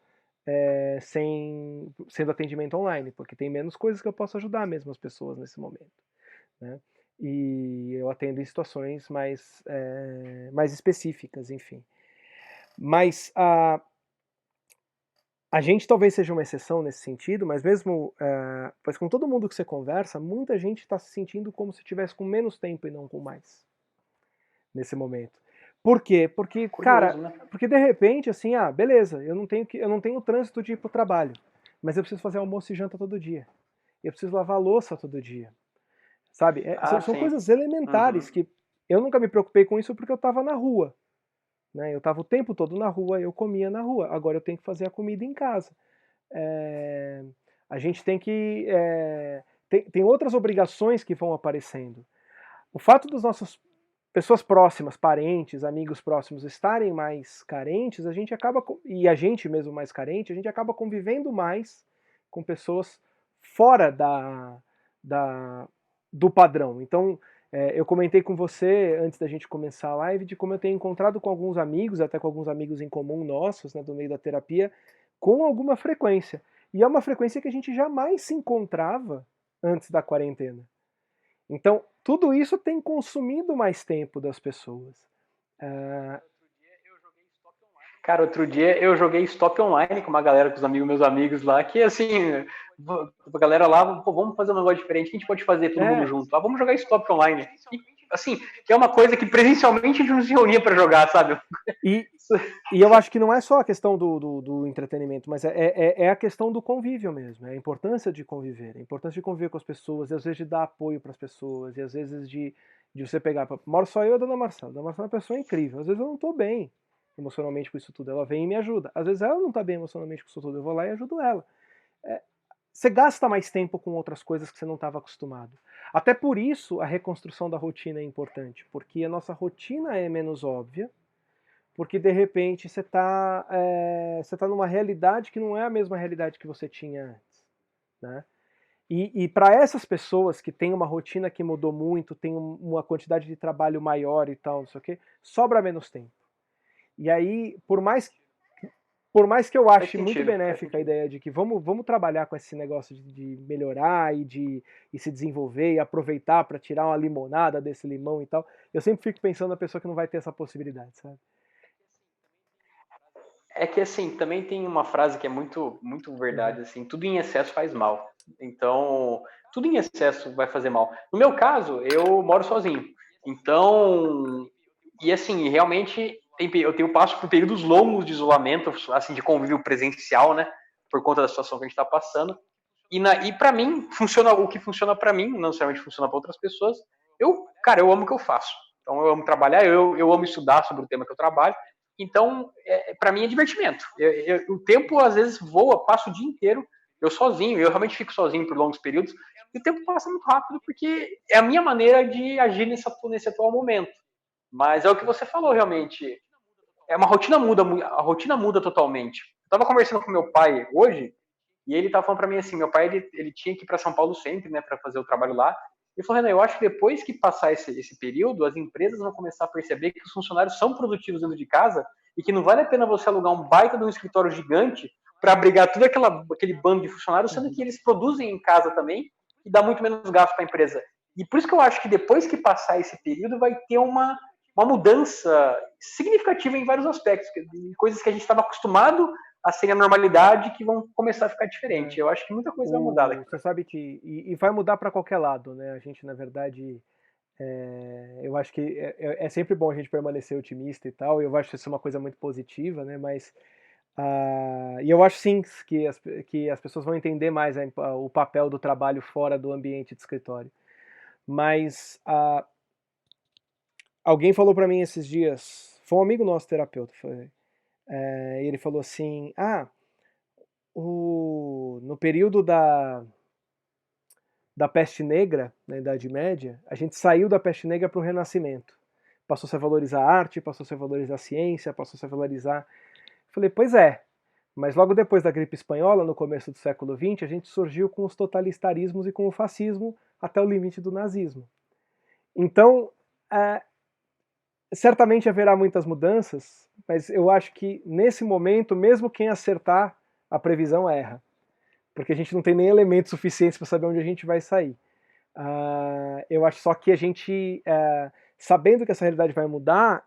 Speaker 1: sendo atendimento online, porque tem menos coisas que eu posso ajudar mesmo as pessoas nesse momento, né? E eu atendo em situações mais específicas, enfim. Mas A gente talvez seja uma exceção nesse sentido, mas mesmo, pois com todo mundo que você conversa, muita gente está se sentindo como se tivesse com menos tempo e não com mais, nesse momento. Por quê? Porque, cara,
Speaker 2: Curioso, né?
Speaker 1: porque de repente, assim, beleza, eu não tenho trânsito de ir pro trabalho, mas eu preciso fazer almoço e janta todo dia. Eu preciso lavar louça todo dia, sabe?
Speaker 2: Ah,
Speaker 1: São
Speaker 2: sim.
Speaker 1: coisas elementares
Speaker 2: Uhum.
Speaker 1: que eu nunca me preocupei com isso porque eu estava na rua, né? Eu estava o tempo todo na rua, eu comia na rua. Agora eu tenho que fazer a comida em casa. É, a gente tem que. Tem outras obrigações que vão aparecendo. O fato dos nossos pessoas próximas, parentes, amigos próximos estarem mais carentes, a gente acaba, e a gente mesmo mais carente, a gente acaba convivendo mais com pessoas fora da, do padrão. Então, eu comentei com você, antes da gente começar a live, de como eu tenho encontrado com alguns amigos, até com alguns amigos em comum nossos, né, do meio da terapia, com alguma frequência. E é uma frequência que a gente jamais se encontrava antes da quarentena. Então, tudo isso tem consumido mais tempo das pessoas. Ah,
Speaker 2: Cara, outro dia eu joguei stop online com uma galera, com os amigos, meus amigos lá, que assim, a galera lá, pô, vamos fazer um negócio diferente, o que a gente pode fazer todo mundo
Speaker 1: é,
Speaker 2: junto? Ah, vamos jogar stop online. E, assim, que é uma coisa que presencialmente a gente não se reunia pra jogar, sabe?
Speaker 1: e, e eu acho que não é só a questão do entretenimento, mas é a questão do convívio mesmo, é a importância de conviver, a importância de conviver com as pessoas, e às vezes de dar apoio para as pessoas, e às vezes de você pegar. Moro só eu e a dona Marcela. A dona Marcela é uma pessoa incrível, às vezes eu não estou bem emocionalmente com isso tudo, ela vem e me ajuda. Às vezes ela não está bem emocionalmente com isso tudo, eu vou lá e ajudo ela. Você gasta mais tempo com outras coisas que você não estava acostumado. Até por isso a reconstrução da rotina é importante, porque a nossa rotina é menos óbvia, porque de repente você tá numa realidade que não é a mesma realidade que você tinha antes, né? E para essas pessoas que têm uma rotina que mudou muito, tem uma quantidade de trabalho maior e tal, não sei o quê, sobra menos tempo. E aí, por mais que eu
Speaker 2: Faz
Speaker 1: ache muito
Speaker 2: sentido, faz
Speaker 1: benéfica a
Speaker 2: sentido.
Speaker 1: ideia de que vamos trabalhar com esse negócio de melhorar e se desenvolver e aproveitar para tirar uma limonada desse limão e tal, eu sempre fico pensando na pessoa que não vai ter essa possibilidade, sabe?
Speaker 2: É que assim, também tem uma frase que é muito, muito
Speaker 1: Uhum.
Speaker 2: verdade, assim, tudo em excesso faz mal. Então, tudo em excesso vai fazer mal. No meu caso, eu moro sozinho. Então, e assim, realmente eu tenho passo por períodos longos de isolamento, assim, de convívio presencial, né, por conta da situação que a gente está passando. E para mim, funciona o que funciona para mim, não necessariamente funciona para outras pessoas. Cara, eu amo o que eu faço. Então, eu amo trabalhar, eu amo estudar sobre o tema que eu trabalho. Então, para mim é divertimento. O tempo às vezes voa, passa o dia inteiro, eu sozinho, eu realmente fico sozinho por longos períodos, e o tempo passa muito rápido porque é a minha maneira de agir nesse atual momento. Mas é o que você falou realmente. A rotina muda totalmente. Eu estava conversando com meu pai hoje, e ele estava falando para mim assim, meu pai ele tinha que ir para São Paulo sempre, né, para fazer o trabalho lá. Ele falou, Renan, eu acho que depois que passar esse período, as empresas vão começar a perceber que os funcionários são produtivos dentro de casa e que não vale a pena você alugar um baita de um escritório gigante para abrigar todo aquele bando de funcionários, sendo
Speaker 1: Uhum.
Speaker 2: que eles produzem em casa também e dá muito menos gasto para a empresa. E por isso que eu acho que depois que passar esse período vai ter uma mudança significativa em vários aspectos, coisas que a gente estava acostumado a serem a normalidade que vão começar a ficar diferente.
Speaker 1: É.
Speaker 2: Eu acho que muita coisa vai mudar daqui
Speaker 1: Você
Speaker 2: para
Speaker 1: sabe
Speaker 2: frente.
Speaker 1: que. E vai mudar para qualquer lado, né? A gente, na verdade, eu acho que é sempre bom a gente permanecer otimista e tal, e eu acho isso uma coisa muito positiva, né? Mas. E eu acho sim que as pessoas vão entender mais o papel do trabalho fora do ambiente de escritório. Mas alguém falou para mim esses dias, foi um amigo nosso terapeuta, ele falou assim: no período da peste negra, na Idade Média, a gente saiu da peste negra para o Renascimento. Passou-se a valorizar a arte, passou-se a valorizar a ciência, passou-se a valorizar. Falei, pois é, mas logo depois da gripe espanhola, no começo do século XX, a gente surgiu com os totalitarismos e com o fascismo até o limite do nazismo. Então, é, certamente haverá muitas mudanças, mas eu acho que nesse momento, mesmo quem acertar a previsão erra, porque a gente não tem nem elementos suficientes para saber onde a gente vai sair. Eu acho só que a gente, sabendo que essa realidade vai mudar,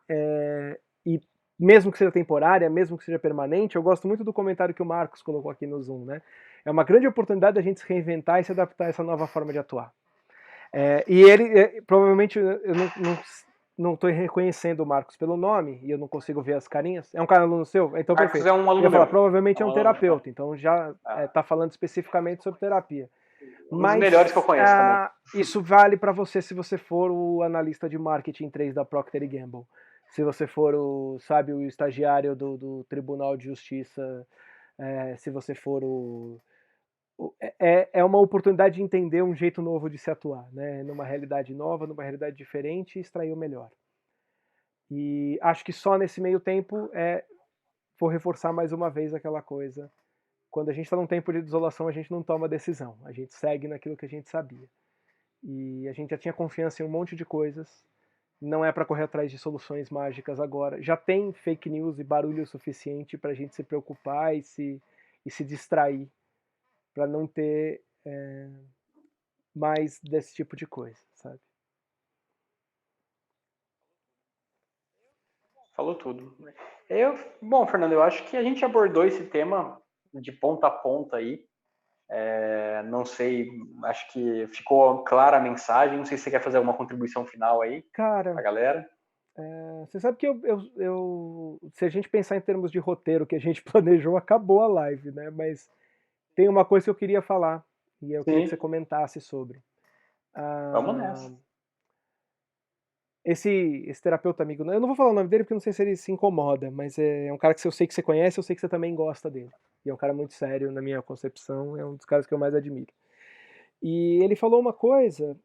Speaker 1: e mesmo que seja temporária, mesmo que seja permanente. Eu gosto muito do comentário que o Marcos colocou aqui no Zoom, né? É uma grande oportunidade da gente se reinventar e se adaptar a essa nova forma de atuar. E ele, provavelmente, eu não estou reconhecendo o Marcos pelo nome, e eu não consigo ver as carinhas. É um cara aluno seu? Então,
Speaker 2: Marcos
Speaker 1: perfeito.
Speaker 2: é um
Speaker 1: Eu
Speaker 2: aluno
Speaker 1: ia falar,
Speaker 2: meu.
Speaker 1: provavelmente é um
Speaker 2: aluno meu.
Speaker 1: terapeuta, então já está falando especificamente sobre terapia.
Speaker 2: Um dos melhores que eu conheço também.
Speaker 1: Isso vale para você se você for o analista de marketing 3 da Procter & Gamble. Se você for o estagiário do Tribunal de Justiça, se você for é uma oportunidade de entender um jeito novo de se atuar, né? Numa realidade nova, numa realidade diferente, e extrair o melhor. E acho que só nesse meio tempo vou reforçar mais uma vez aquela coisa. Quando a gente está num tempo de desolação, a gente não toma decisão, a gente segue naquilo que a gente sabia. E a gente já tinha confiança em um monte de coisas, não é para correr atrás de soluções mágicas agora. Já tem fake news e barulho suficiente para a gente se preocupar e se distrair, para não ter mais desse tipo de coisa, sabe?
Speaker 2: Falou tudo. Bom, Fernando, eu acho que a gente abordou esse tema de ponta a ponta aí. Não sei, acho que ficou clara a mensagem. Não sei se você quer fazer alguma contribuição final aí,
Speaker 1: Cara,
Speaker 2: pra galera.
Speaker 1: você sabe que se a gente pensar em termos de roteiro que a gente planejou, acabou a live, né? Mas tem uma coisa que eu queria falar e eu queria que você
Speaker 2: Sim,
Speaker 1: comentasse sobre.
Speaker 2: vamos nessa.
Speaker 1: Esse terapeuta amigo, eu não vou falar o nome dele porque eu não sei se ele se incomoda, mas é um cara que eu sei que você conhece, eu sei que você também gosta dele. E é um cara muito sério na minha concepção, é um dos caras que eu mais admiro. E ele falou uma coisa,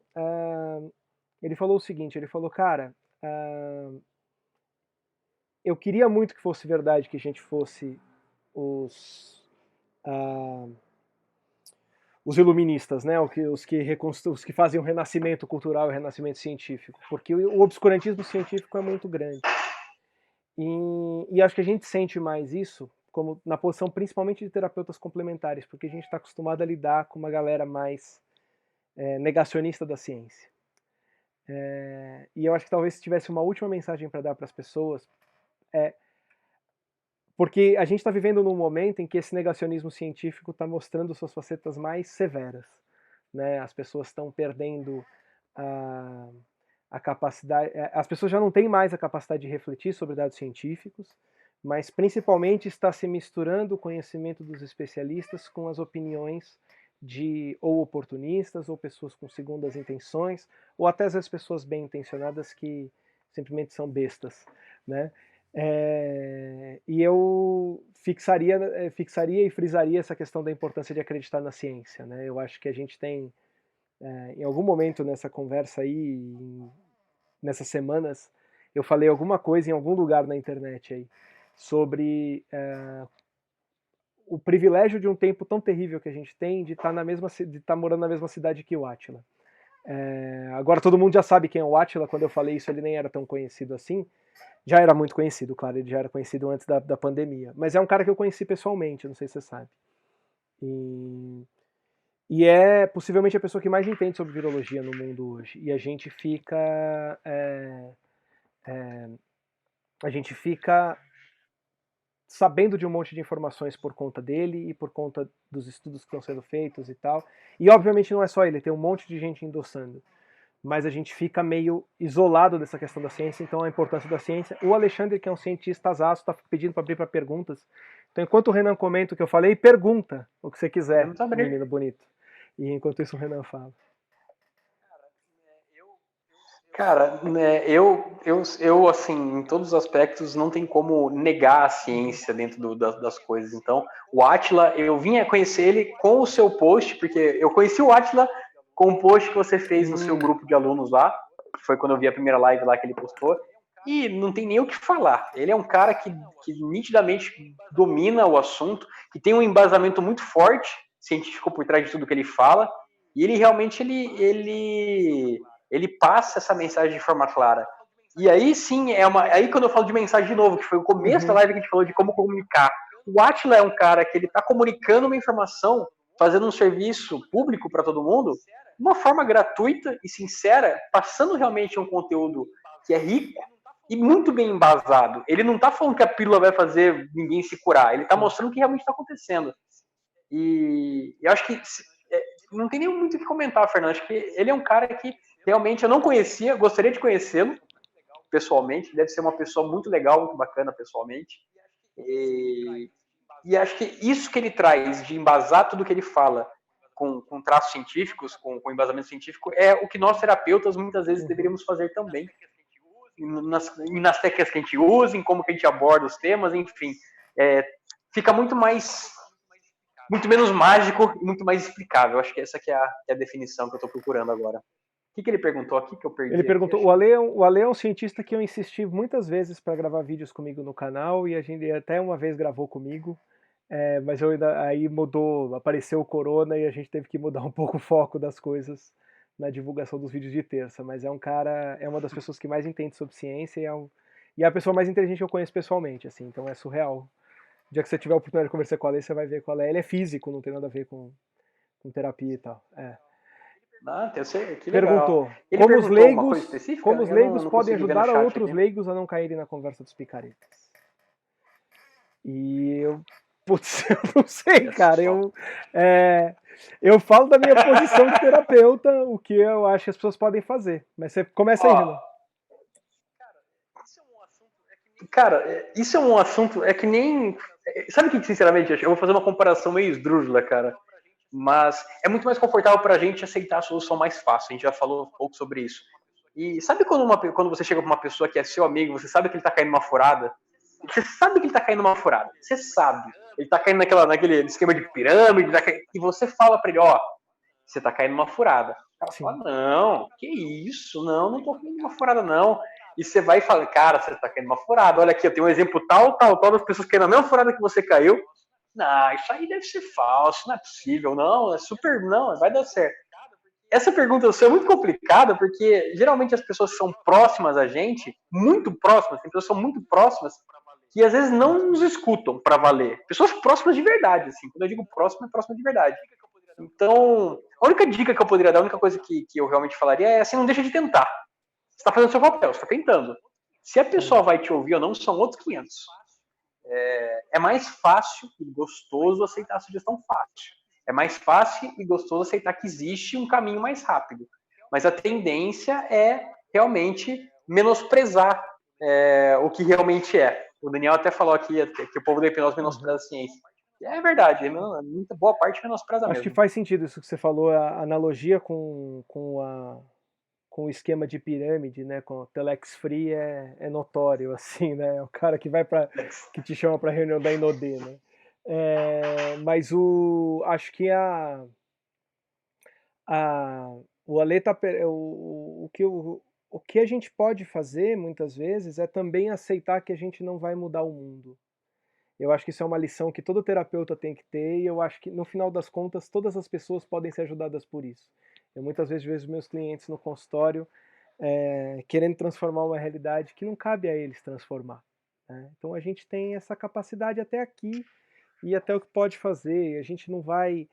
Speaker 1: ele falou o seguinte, ele falou, cara, eu queria muito que fosse verdade que a gente fosse os os iluministas, né? Os que fazem o renascimento cultural e o renascimento científico, porque o obscurantismo científico é muito grande. E acho que a gente sente mais isso como na posição principalmente de terapeutas complementares, porque a gente está acostumado a lidar com uma galera mais negacionista da ciência. E eu acho que talvez se tivesse uma última mensagem para dar para as pessoas, porque a gente está vivendo num momento em que esse negacionismo científico está mostrando suas facetas mais severas. Né? As pessoas estão perdendo a capacidade. As pessoas já não têm mais a capacidade de refletir sobre dados científicos, mas principalmente está se misturando o conhecimento dos especialistas com as opiniões de ou oportunistas, ou pessoas com segundas intenções, ou até as pessoas bem intencionadas que simplesmente são bestas. Né? E eu fixaria e frisaria essa questão da importância de acreditar na ciência. Né? Eu acho que a gente tem, em algum momento nessa conversa aí, nessas semanas, eu falei alguma coisa em algum lugar na internet aí sobre o privilégio de um tempo tão terrível que a gente tem de estar morando na mesma cidade que o Átila. Agora todo mundo já sabe quem é o Átila. Quando eu falei isso, ele nem era tão conhecido assim. Já era muito conhecido, claro, ele já era conhecido antes da pandemia. Mas é um cara que eu conheci pessoalmente, não sei se você sabe. E é possivelmente a pessoa que mais entende sobre virologia no mundo hoje. E a gente fica. A gente fica sabendo de um monte de informações por conta dele e por conta dos estudos que estão sendo feitos e tal. E obviamente não é só ele, tem um monte de gente endossando. Mas a gente fica meio isolado dessa questão da ciência, então a importância da ciência. O Alexandre, que é um cientista azaço, está pedindo para abrir para perguntas. Então, enquanto o Renan comenta o que eu falei, pergunta o que você quiser, menino bonito. E enquanto isso, o Renan fala.
Speaker 2: Cara, eu, assim, em todos os aspectos, não tem como negar a ciência dentro das coisas. Então, o Átila, eu vim a conhecer ele com o seu post, porque eu conheci o Átila com o post que você fez no seu grupo de alunos lá, que foi quando eu vi a primeira live lá que ele postou, e não tem nem o que falar. Ele é um cara que nitidamente domina o assunto, que tem um embasamento muito forte, científico por trás de tudo que ele fala, e ele realmente, ele passa essa mensagem de forma clara. E aí sim, aí quando eu falo de mensagem de novo, que foi o começo da live que a gente falou de como comunicar. O Átila é um cara que ele está comunicando uma informação, fazendo um serviço público para todo mundo, de uma forma gratuita e sincera, passando realmente um conteúdo que é rico e muito bem embasado. Ele não tá falando que a pílula vai fazer ninguém se curar, ele tá mostrando o que realmente está acontecendo. E eu acho que não tem nem muito o que comentar, Fernando. Acho que ele é um cara que realmente eu não conhecia, gostaria de conhecê-lo pessoalmente. Deve ser uma pessoa muito legal, muito bacana pessoalmente. E acho que isso que ele traz de embasar tudo que ele fala com traços científicos, com embasamento científico, é o que nós terapeutas muitas vezes deveríamos fazer também. Nas técnicas que a gente usa, em como que a gente aborda os temas, enfim. Fica muito menos mágico e muito mais explicável. Acho que essa que é a definição que eu estou procurando agora. O que ele perguntou aqui que eu perdi?
Speaker 1: Ele perguntou,
Speaker 2: aqui,
Speaker 1: o Ale é um cientista que eu insisti muitas vezes para gravar vídeos comigo no canal, e a gente até uma vez gravou comigo, mas aí mudou, apareceu o corona e a gente teve que mudar um pouco o foco das coisas na divulgação dos vídeos de terça. Mas é um cara, é uma das pessoas que mais entende sobre ciência e é a pessoa mais inteligente que eu conheço pessoalmente, assim, então é surreal. O dia que você tiver a oportunidade de conversar com o Ale, você vai ver qual é. Ele é físico, não tem nada a ver com terapia e tal.
Speaker 2: eu sei, que legal.
Speaker 1: Perguntou,
Speaker 2: Ele perguntou alguma coisa específica?
Speaker 1: como os
Speaker 2: Eu
Speaker 1: leigos
Speaker 2: não
Speaker 1: podem
Speaker 2: consegui ver no
Speaker 1: ajudar a
Speaker 2: chat
Speaker 1: outros
Speaker 2: aqui.
Speaker 1: leigos a não caírem na conversa dos picaretas? E eu, putz, eu não sei, cara. Eu falo da minha posição de terapeuta, o que eu acho que as pessoas podem fazer. Mas você começa aí, Renan.
Speaker 2: Cara, isso é um assunto, é que nem... Sabe o que, sinceramente, eu vou fazer uma comparação meio esdrúxula, cara. Mas é muito mais confortável pra gente aceitar a solução mais fácil. A gente já falou um pouco sobre isso. E sabe quando você chega pra uma pessoa que é seu amigo, você sabe que ele tá caindo numa furada? Você sabe que ele tá caindo numa furada. Você sabe. Ele tá caindo naquele esquema de pirâmide, e você fala pra ele, ó, você tá caindo numa furada. O cara fala, não, que isso? Não tô caindo numa furada, não. E você vai e fala, cara, você tá caindo numa furada. Olha aqui, eu tenho um exemplo tal das pessoas caindo na mesma furada que você caiu. Não, isso aí deve ser falso, não é possível, não, é super, não, vai dar certo. Essa pergunta é muito complicada, porque geralmente as pessoas que são próximas a gente, muito próximas, tem pessoas que são muito próximas, que às vezes não nos escutam para valer. Pessoas próximas de verdade, assim. Quando eu digo próximo, é próximo de verdade. Então, a única dica que eu poderia dar, a única coisa que eu realmente falaria é assim, não deixa de tentar. Você está fazendo o seu papel, você está tentando. Se a pessoa vai te ouvir ou não, são outros 500. É mais fácil e gostoso aceitar a sugestão fácil. É mais fácil e gostoso aceitar que existe um caminho mais rápido. Mas a tendência é realmente menosprezar o que realmente é. O Daniel até falou aqui que o povo da hipnose menospreza a ciência. É verdade, muita boa parte menospreza
Speaker 1: Acho
Speaker 2: mesmo.
Speaker 1: que faz sentido isso que você falou, a analogia com o esquema de pirâmide, né, com o Telex Free é notório, assim, né, é o cara que que te chama para reunião da Inodê, né. Mas acho que o Ale tá, o que a gente pode fazer muitas vezes é também aceitar que a gente não vai mudar o mundo. Eu acho que isso é uma lição que todo terapeuta tem que ter, e eu acho que no final das contas todas as pessoas podem ser ajudadas por isso. Eu muitas vezes vejo meus clientes no consultório querendo transformar uma realidade que não cabe a eles transformar, né? Então a gente tem essa capacidade até aqui e até o que pode fazer. A gente não vai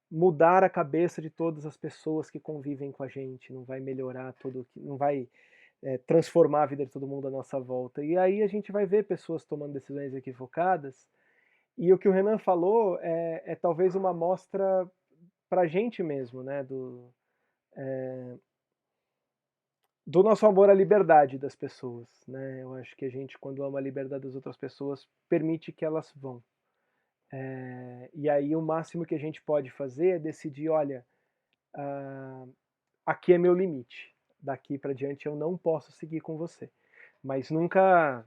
Speaker 1: mudar a cabeça de todas as pessoas que convivem com a gente, não vai melhorar tudo, não vai transformar a vida de todo mundo à nossa volta. E aí a gente vai ver pessoas tomando decisões equivocadas. E o que o Renan falou é talvez uma amostra para a gente mesmo, né? Do nosso amor à liberdade das pessoas, né? Eu acho que a gente, quando ama a liberdade das outras pessoas, permite que elas vão. E aí o máximo que a gente pode fazer é decidir, olha, aqui é meu limite. Daqui para diante eu não posso seguir com você. Mas nunca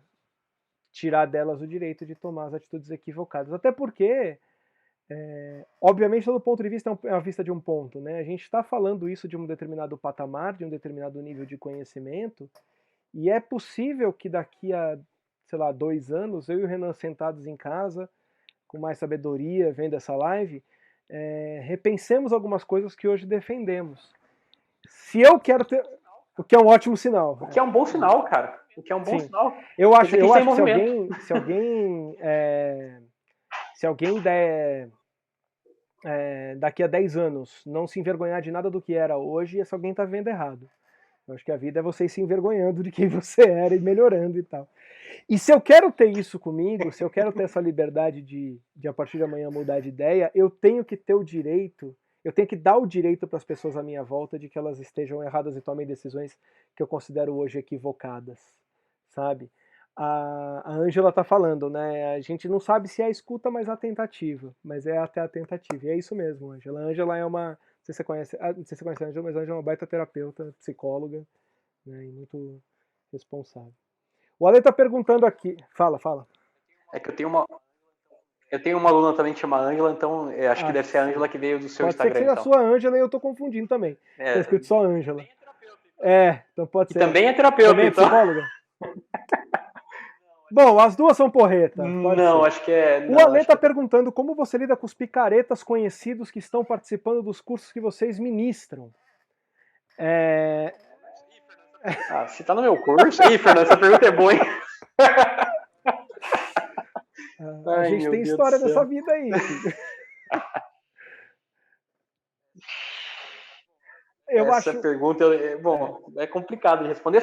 Speaker 1: tirar delas o direito de tomar as atitudes equivocadas. Até porque, obviamente, todo ponto de vista é a vista de um ponto, né? A gente está falando isso de um determinado patamar, de um determinado nível de conhecimento, e é possível que daqui a, sei lá, 2 anos, eu e o Renan sentados em casa, com mais sabedoria, vendo essa live, repensemos algumas coisas que hoje defendemos. Se eu quero ter... O que é um ótimo sinal.
Speaker 2: O que é um bom sinal, cara. O que é um bom sinal.
Speaker 1: Eu acho que se alguém der daqui a 10 anos não se envergonhar de nada do que era hoje, esse alguém está vendo errado. Eu acho que a vida é você ir se envergonhando de quem você era e melhorando e tal. E se eu quero ter isso comigo, se eu quero ter essa liberdade de a partir de amanhã mudar de ideia, eu tenho que ter o direito, eu tenho que dar o direito para as pessoas à minha volta de que elas estejam erradas e tomem decisões que eu considero hoje equivocadas, sabe? A Ângela tá falando, né? A gente não sabe se é a escuta, mas a tentativa. Mas é até a tentativa. E é isso mesmo, Ângela. A Ângela é uma. Não sei se você conhece, não sei se você conhece a Ângela, mas a Ângela é uma baita terapeuta, psicóloga, né? E muito responsável. O Ale tá perguntando aqui. Fala, fala.
Speaker 2: É que eu tenho uma aluna também que chama Ângela, então acho que deve ser a
Speaker 1: Sim.
Speaker 2: Ângela que veio do seu
Speaker 1: Pode ser que
Speaker 2: Instagram,
Speaker 1: seja a
Speaker 2: então.
Speaker 1: sua Ângela e eu tô confundindo também. Tá
Speaker 2: É,
Speaker 1: escrito só Ângela. É, então pode
Speaker 2: que
Speaker 1: ser.
Speaker 2: também é terapeuta,
Speaker 1: Também é
Speaker 2: então.
Speaker 1: psicóloga? Bom, as duas são porreta, pode
Speaker 2: Não,
Speaker 1: ser.
Speaker 2: acho que é.
Speaker 1: O
Speaker 2: Não,
Speaker 1: Ale
Speaker 2: acho
Speaker 1: tá
Speaker 2: que é.
Speaker 1: perguntando como você lida com os picaretas conhecidos que estão participando dos cursos que vocês ministram. É...
Speaker 2: Ah, se tá no meu curso. Ih, Fernando, essa pergunta é boa, hein?
Speaker 1: A
Speaker 2: Ai,
Speaker 1: gente
Speaker 2: meu
Speaker 1: tem
Speaker 2: Deus do
Speaker 1: história dessa
Speaker 2: céu.
Speaker 1: vida aí, filho. Eu
Speaker 2: Essa
Speaker 1: acho.
Speaker 2: pergunta,
Speaker 1: É,
Speaker 2: bom, é complicado de responder.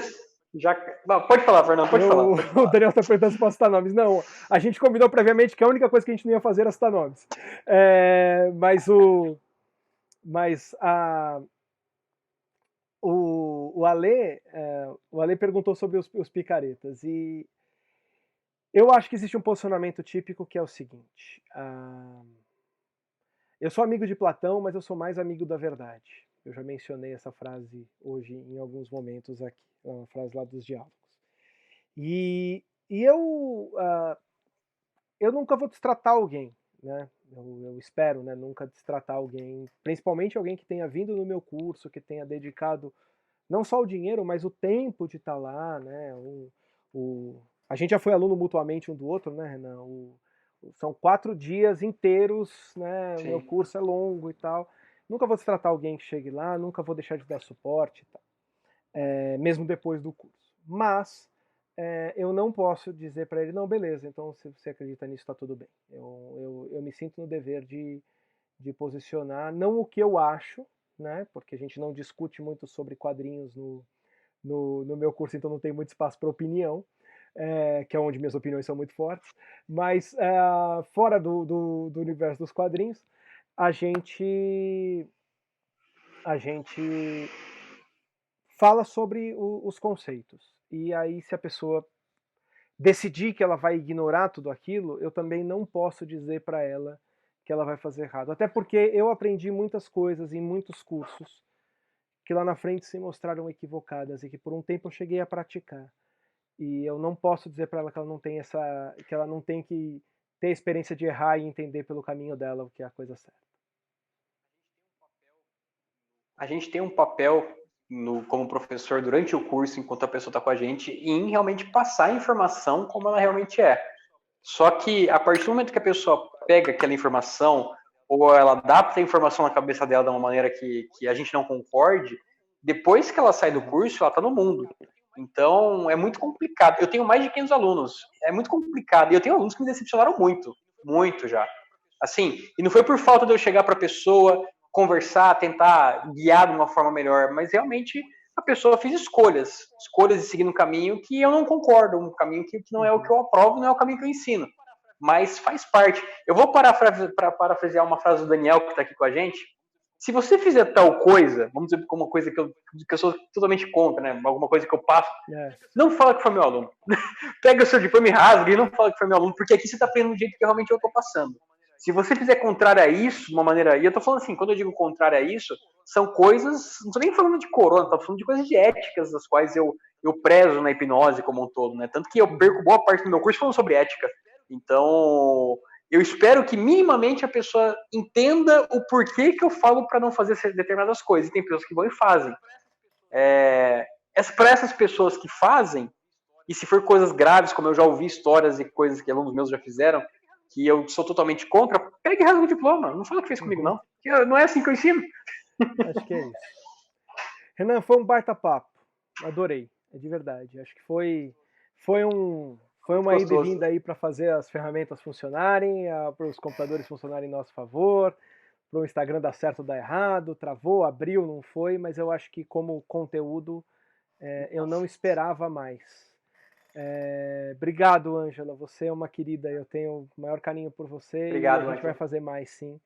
Speaker 2: Já, não, pode falar, Fernando, pode falar, pode
Speaker 1: o
Speaker 2: falar.
Speaker 1: Daniel tá perguntando se posso citar nomes. Não, a gente combinou previamente que a única coisa que a gente não ia fazer era citar nomes. É, mas o. Mas a. O Ale perguntou sobre os picaretas. E eu acho que existe um posicionamento típico que é o seguinte: eu sou amigo de Platão, mas eu sou mais amigo da verdade. Eu já mencionei essa frase hoje em alguns momentos aqui, uma frase lá dos diálogos. E eu nunca vou destratar alguém, né? Eu espero, né, nunca destratar alguém, principalmente alguém que tenha vindo no meu curso, que tenha dedicado não só o dinheiro, mas o tempo de estar lá, né? A gente já foi aluno mutuamente um do outro, né, Renan? São 4 dias inteiros, né? O meu
Speaker 2: Sim.
Speaker 1: curso é longo e tal. Nunca vou destratar alguém que chegue lá, nunca vou deixar de dar suporte e tal, mesmo depois do curso. Mas eu não posso dizer para ele, não, beleza, então se você acredita nisso, está tudo bem. Eu me sinto no dever de posicionar, não o que eu acho, né? Porque a gente não discute muito sobre quadrinhos no meu curso, então não tem muito espaço para opinião, que é onde minhas opiniões são muito fortes. Mas fora do universo dos quadrinhos, a gente a gente fala sobre os conceitos. E aí, se a pessoa decidir que ela vai ignorar tudo aquilo, eu também não posso dizer para ela que ela vai fazer errado. Até porque eu aprendi muitas coisas em muitos cursos que lá na frente se mostraram equivocadas e que por um tempo eu cheguei a praticar. E eu não posso dizer para ela que ela não tem que ela não tem que ter a experiência de errar e entender pelo caminho dela o que é a coisa certa.
Speaker 2: A gente tem um papel como professor durante o curso, enquanto a pessoa está com a gente, em realmente passar a informação como ela realmente é. Só que a partir do momento que a pessoa pega aquela informação ou ela adapta a informação na cabeça dela de uma maneira que a gente não concorde, depois que ela sai do curso, ela está no mundo. Então, é muito complicado. Eu tenho mais de 500 alunos. É muito complicado. E eu tenho alunos que me decepcionaram muito. Muito já. Assim, e não foi por falta de eu chegar para a pessoa, conversar, tentar guiar de uma forma melhor, mas realmente a pessoa fez escolhas de seguir um caminho que eu não concordo, um caminho que não é o que eu aprovo, não é o caminho que eu ensino. Mas faz parte. Eu vou parafrasear uma frase do Daniel, que está aqui com a gente. Se você fizer tal coisa, vamos dizer como uma coisa que eu sou totalmente contra, né? Alguma coisa que eu passo, não fala que foi meu aluno. Pega o seu diploma e rasga e não fala que foi meu aluno, porque aqui você está aprendendo do jeito que realmente eu estou passando. Se você fizer contrário a isso, de uma maneira. E eu tô falando assim, quando eu digo contrário a isso, são coisas. Não tô nem falando de corona, tô falando de coisas de éticas, das quais eu prezo na hipnose como um todo, né? Tanto que eu perco boa parte do meu curso falando sobre ética. Então, eu espero que minimamente a pessoa entenda o porquê que eu falo para não fazer determinadas coisas. E tem pessoas que vão e fazem. Para essas pessoas que fazem, e se for coisas graves, como eu já ouvi histórias e coisas que alunos meus já fizeram, que eu sou totalmente contra, pegue e rasga o diploma. Não fala que fez comigo, não. Não é assim que eu ensino.
Speaker 1: Acho que é isso. Renan, foi um baita papo. Adorei, é de verdade. Acho que foi
Speaker 2: Muito
Speaker 1: uma ida e
Speaker 2: gostoso.
Speaker 1: vinda aí para fazer as ferramentas funcionarem, para os computadores funcionarem em nosso favor, para o Instagram dar certo ou dar errado, travou, abriu, não foi, mas eu acho que como conteúdo Eu não esperava mais. Obrigado, Ângela. Você é uma querida. Eu tenho o maior carinho por você.
Speaker 2: Obrigado,
Speaker 1: e a gente vai
Speaker 2: Ângela.
Speaker 1: fazer mais, sim.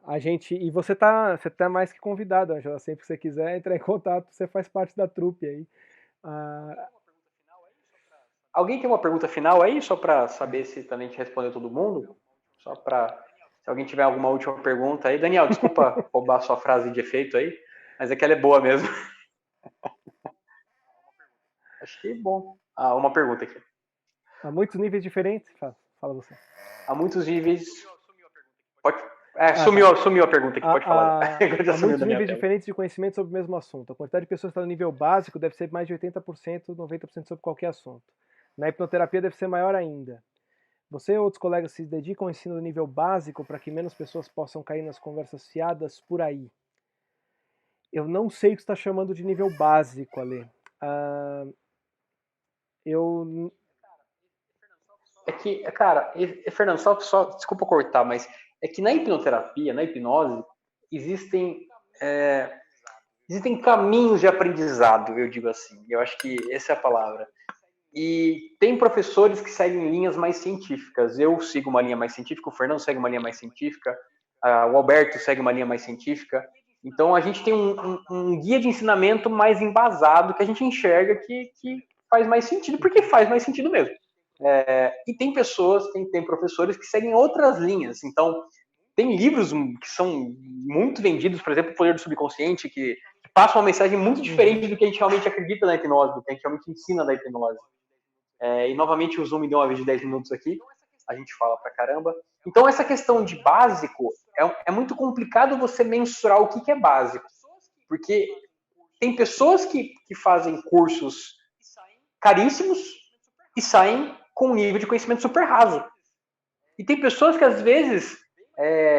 Speaker 1: A gente, e você tá mais que convidado, Ângela. Sempre que você quiser entrar em contato, você faz parte da trupe aí.
Speaker 2: Alguém tem uma pergunta final aí, só para saber se também te respondeu todo mundo? Só para, se alguém tiver alguma última pergunta aí. Daniel, desculpa roubar sua frase de efeito aí, mas é que ela é boa mesmo. Acho que é bom. Uma pergunta aqui.
Speaker 1: Há muitos níveis diferentes? Fala você.
Speaker 2: Há muitos níveis. Pode. Sumiu a pergunta aqui, pode falar.
Speaker 1: Há muitos níveis diferentes de conhecimento sobre o mesmo assunto. A quantidade de pessoas que está no nível básico deve ser mais de 80%, 90% sobre qualquer assunto. Na hipnoterapia deve ser maior ainda. Você e outros colegas se dedicam ao ensino do nível básico para que menos pessoas possam cair nas conversas fiadas por aí. Eu não sei o que você está chamando de nível básico, Ale.
Speaker 2: É que, cara, Fernando, só desculpa cortar, mas é que na hipnoterapia, na hipnose, existem caminhos de aprendizado, eu digo assim. Eu acho que essa é a palavra. E tem professores que seguem linhas mais científicas. Eu sigo uma linha mais científica, o Fernando segue uma linha mais científica, o Alberto segue uma linha mais científica. Então a gente tem um guia de ensinamento mais embasado que a gente enxerga que faz mais sentido, porque faz mais sentido mesmo. E tem pessoas, tem professores que seguem outras linhas. Então, tem livros que são muito vendidos, por exemplo, O Poder do Subconsciente, que passa uma mensagem muito diferente do que a gente realmente acredita na hipnose, do que a gente realmente ensina da hipnose. E novamente o Zoom me deu uma vez de 10 minutos aqui, a gente fala pra caramba. Então essa questão de básico, é muito complicado você mensurar o que é básico, porque tem pessoas que fazem cursos caríssimos e saem com um nível de conhecimento super raso. E tem pessoas que às vezes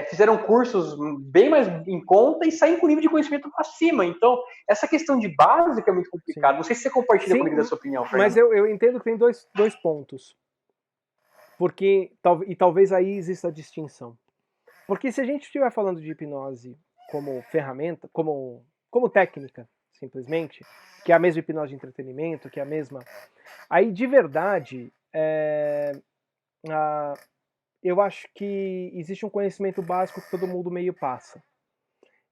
Speaker 2: fizeram cursos bem mais em conta e saem com nível de conhecimento acima. Então, essa questão de básico é muito complicado. Sim. Não sei se você compartilha comigo da sua opinião, Fernando.
Speaker 1: Mas eu entendo que tem dois pontos. Porque, talvez aí exista a distinção. Porque se a gente estiver falando de hipnose como ferramenta, como técnica, simplesmente, que é a mesma hipnose de entretenimento, que é a mesma... Aí, de verdade, eu acho que existe um conhecimento básico que todo mundo meio passa.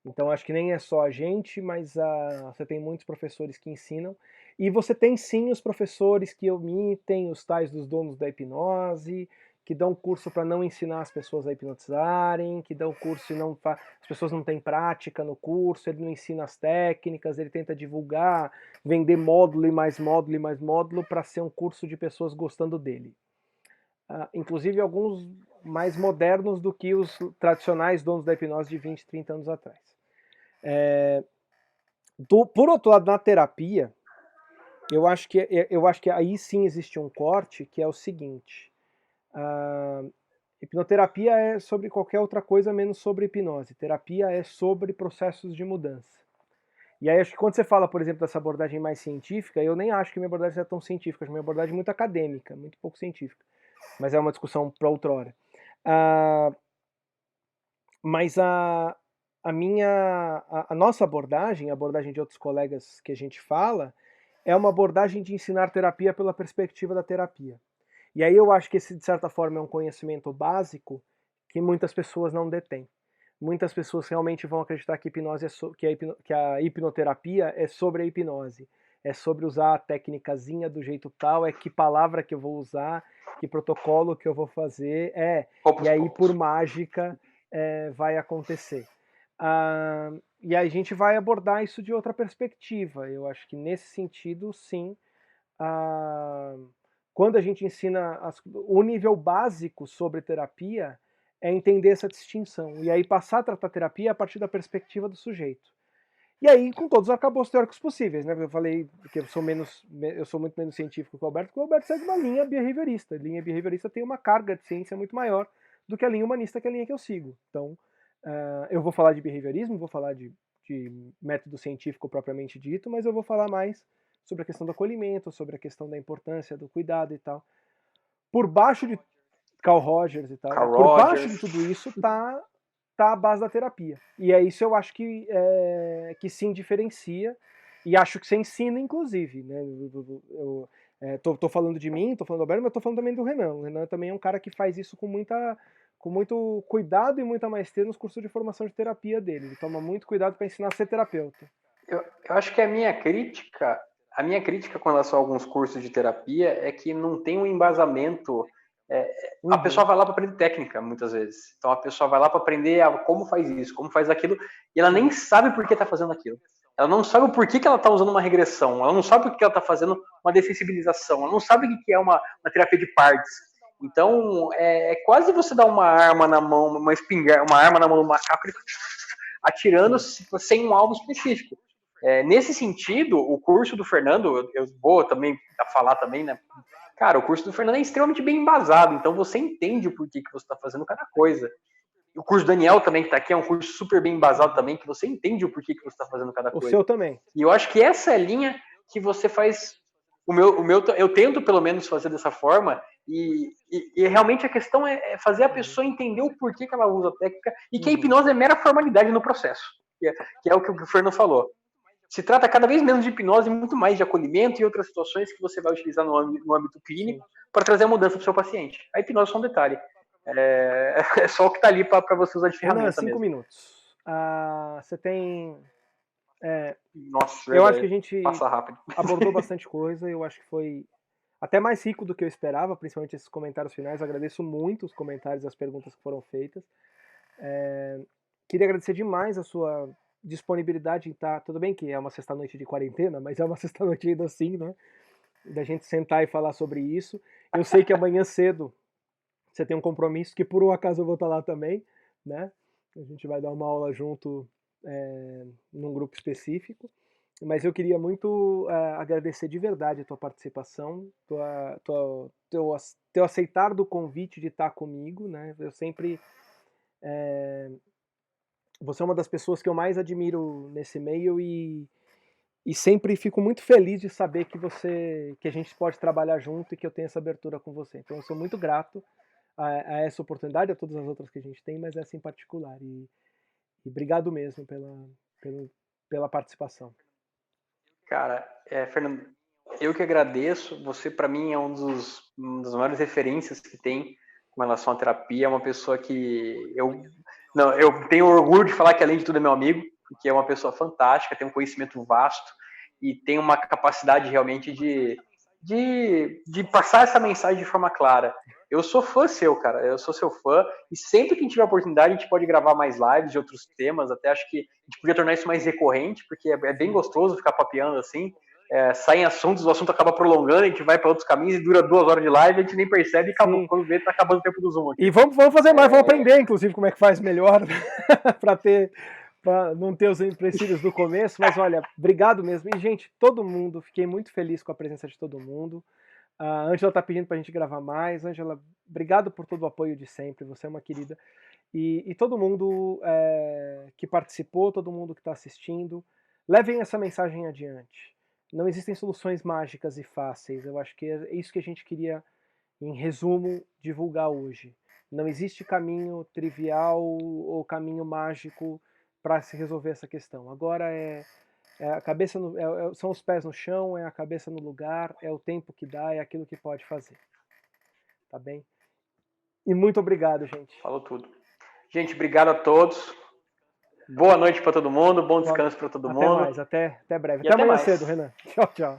Speaker 1: Então, acho que nem é só a gente, mas você tem muitos professores que ensinam. E você tem, sim, os professores que omitem, os tais dos donos da hipnose, que dão curso para não ensinar as pessoas a hipnotizarem, que dão curso e as pessoas não têm prática no curso, ele não ensina as técnicas, ele tenta divulgar, vender módulo e mais módulo e mais módulo para ser um curso de pessoas gostando dele. Inclusive alguns mais modernos do que os tradicionais donos da hipnose de 20, 30 anos atrás. Por outro lado, na terapia, eu acho que aí sim existe um corte, que é o seguinte: hipnoterapia é sobre qualquer outra coisa menos sobre hipnose. Terapia é sobre processos de mudança. E aí acho que quando você fala, por exemplo, dessa abordagem mais científica, eu nem acho que minha abordagem é tão científica, acho minha abordagem muito acadêmica, muito pouco científica. Mas é uma discussão para outrora. Mas a nossa abordagem, a abordagem de outros colegas que a gente fala, é uma abordagem de ensinar terapia pela perspectiva da terapia. E aí eu acho que esse, de certa forma, é um conhecimento básico que muitas pessoas não detêm. Muitas pessoas realmente vão acreditar que a hipnoterapia é sobre a hipnose. É sobre usar a técnicazinha do jeito tal, que palavra que eu vou usar, que protocolo que eu vou fazer, e aí por mágica vai acontecer. E aí a gente vai abordar isso de outra perspectiva. Eu acho que nesse sentido, sim, quando a gente ensina o nível básico sobre terapia, é entender essa distinção. E aí passar a tratar terapia a partir da perspectiva do sujeito. E aí, com todos os arcabouços teóricos possíveis, né? Eu falei que eu sou muito menos científico que o Alberto, porque o Alberto segue uma linha behaviorista. A linha behaviorista tem uma carga de ciência muito maior do que a linha humanista, que é a linha que eu sigo. Então, eu vou falar de behaviorismo, vou falar de método científico propriamente dito, mas eu vou falar mais sobre a questão do acolhimento, sobre a questão da importância do cuidado e tal. Por baixo de Carl Rogers e tal, por baixo de tudo isso tá a base da terapia. E é isso eu acho que sim diferencia. E acho que você ensina, inclusive, né? Eu tô falando de mim, tô falando do Alberto, mas tô falando também do Renan. O Renan também é um cara que faz isso com muito cuidado e muita maestria nos cursos de formação de terapia dele. Ele toma muito cuidado para ensinar a ser terapeuta.
Speaker 2: Eu acho que a minha crítica com relação a alguns cursos de terapia é que não tem um embasamento. A pessoa vai lá para aprender técnica, muitas vezes. Então a pessoa vai lá para aprender como faz isso, como faz aquilo, e ela nem sabe por que está fazendo aquilo. Ela não sabe o porquê que ela está usando uma regressão, ela não sabe por que ela está fazendo uma dessensibilização, ela não sabe o que é uma terapia de partes. Então, é quase você dar uma arma na mão, uma espingarda, uma arma na mão do macaco, atirando sem um alvo específico. Nesse sentido, o curso do Fernando, eu vou também falar também, né? Cara, o curso do Fernando é extremamente bem embasado, então você entende o porquê que você está fazendo cada coisa. O curso do Daniel também, que está aqui, é um curso super bem embasado também, que você entende o porquê que você está fazendo cada coisa.
Speaker 1: O seu também.
Speaker 2: E eu acho que essa é a linha que você faz. Eu tento pelo menos fazer dessa forma, e realmente a questão é fazer a pessoa entender o porquê que ela usa a técnica e que a hipnose é mera formalidade no processo, que é o que o Fernando falou. Se trata cada vez menos de hipnose e muito mais de acolhimento e outras situações que você vai utilizar no âmbito clínico para trazer a mudança para o seu paciente. A hipnose é só um detalhe. É só o que está ali para você usar de ferramenta.
Speaker 1: 5 minutos. Você tem...
Speaker 2: Nossa,
Speaker 1: eu acho que a gente
Speaker 2: passa rápido.
Speaker 1: abordou bastante coisa. Eu acho que foi até mais rico do que eu esperava, principalmente esses comentários finais. Eu agradeço muito os comentários e as perguntas que foram feitas. Queria agradecer demais a sua disponibilidade em estar... Tudo bem que é uma sexta-noite de quarentena, mas é uma sexta-noite ainda assim, né? Da gente sentar e falar sobre isso. Eu sei que amanhã cedo você tem um compromisso, que por um acaso eu vou estar lá também, né? A gente vai dar uma aula junto num grupo específico. Mas eu queria muito agradecer de verdade a tua participação, teu aceitar do convite de estar comigo, né? Eu sempre... Você é uma das pessoas que eu mais admiro nesse meio e sempre fico muito feliz de saber que a gente pode trabalhar junto e que eu tenho essa abertura com você. Então eu sou muito grato a essa oportunidade, a todas as outras que a gente tem, mas essa em particular. E obrigado mesmo pela participação.
Speaker 2: Cara, Fernando, eu que agradeço. Você, para mim, é uma das maiores referências que tem com relação à terapia. É uma pessoa que eu tenho orgulho de falar que, além de tudo, é meu amigo, porque é uma pessoa fantástica, tem um conhecimento vasto e tem uma capacidade realmente de passar essa mensagem de forma clara. Eu sou fã seu, cara. Eu sou seu fã. E sempre que a gente tiver a oportunidade, a gente pode gravar mais lives de outros temas. Até acho que a gente podia tornar isso mais recorrente, porque é bem gostoso ficar papeando assim. Saem assuntos, o assunto acaba prolongando, a gente vai para outros caminhos e dura 2 horas de live, a gente nem percebe e acabou. Quando vê, tá acabando o tempo do Zoom aqui.
Speaker 1: E vamos fazer mais, vamos aprender, inclusive, como é que faz melhor para não ter os empecilhos do começo. Mas olha, obrigado mesmo. E, gente, todo mundo, fiquei muito feliz com a presença de todo mundo. A Ângela tá pedindo pra gente gravar mais. Ângela, obrigado por todo o apoio de sempre, você é uma querida. E todo mundo que participou, todo mundo que está assistindo, levem essa mensagem adiante. Não existem soluções mágicas e fáceis. Eu acho que é isso que a gente queria, em resumo, divulgar hoje. Não existe caminho trivial ou caminho mágico para se resolver essa questão. Agora a cabeça são os pés no chão, é a cabeça no lugar, é o tempo que dá, é aquilo que pode fazer. Tá bem? E muito obrigado, gente.
Speaker 2: Falou tudo. Gente, obrigado a todos. Boa noite para todo mundo, bom descanso para todo mundo.
Speaker 1: Até breve. Até amanhã cedo, Renan. Tchau, tchau.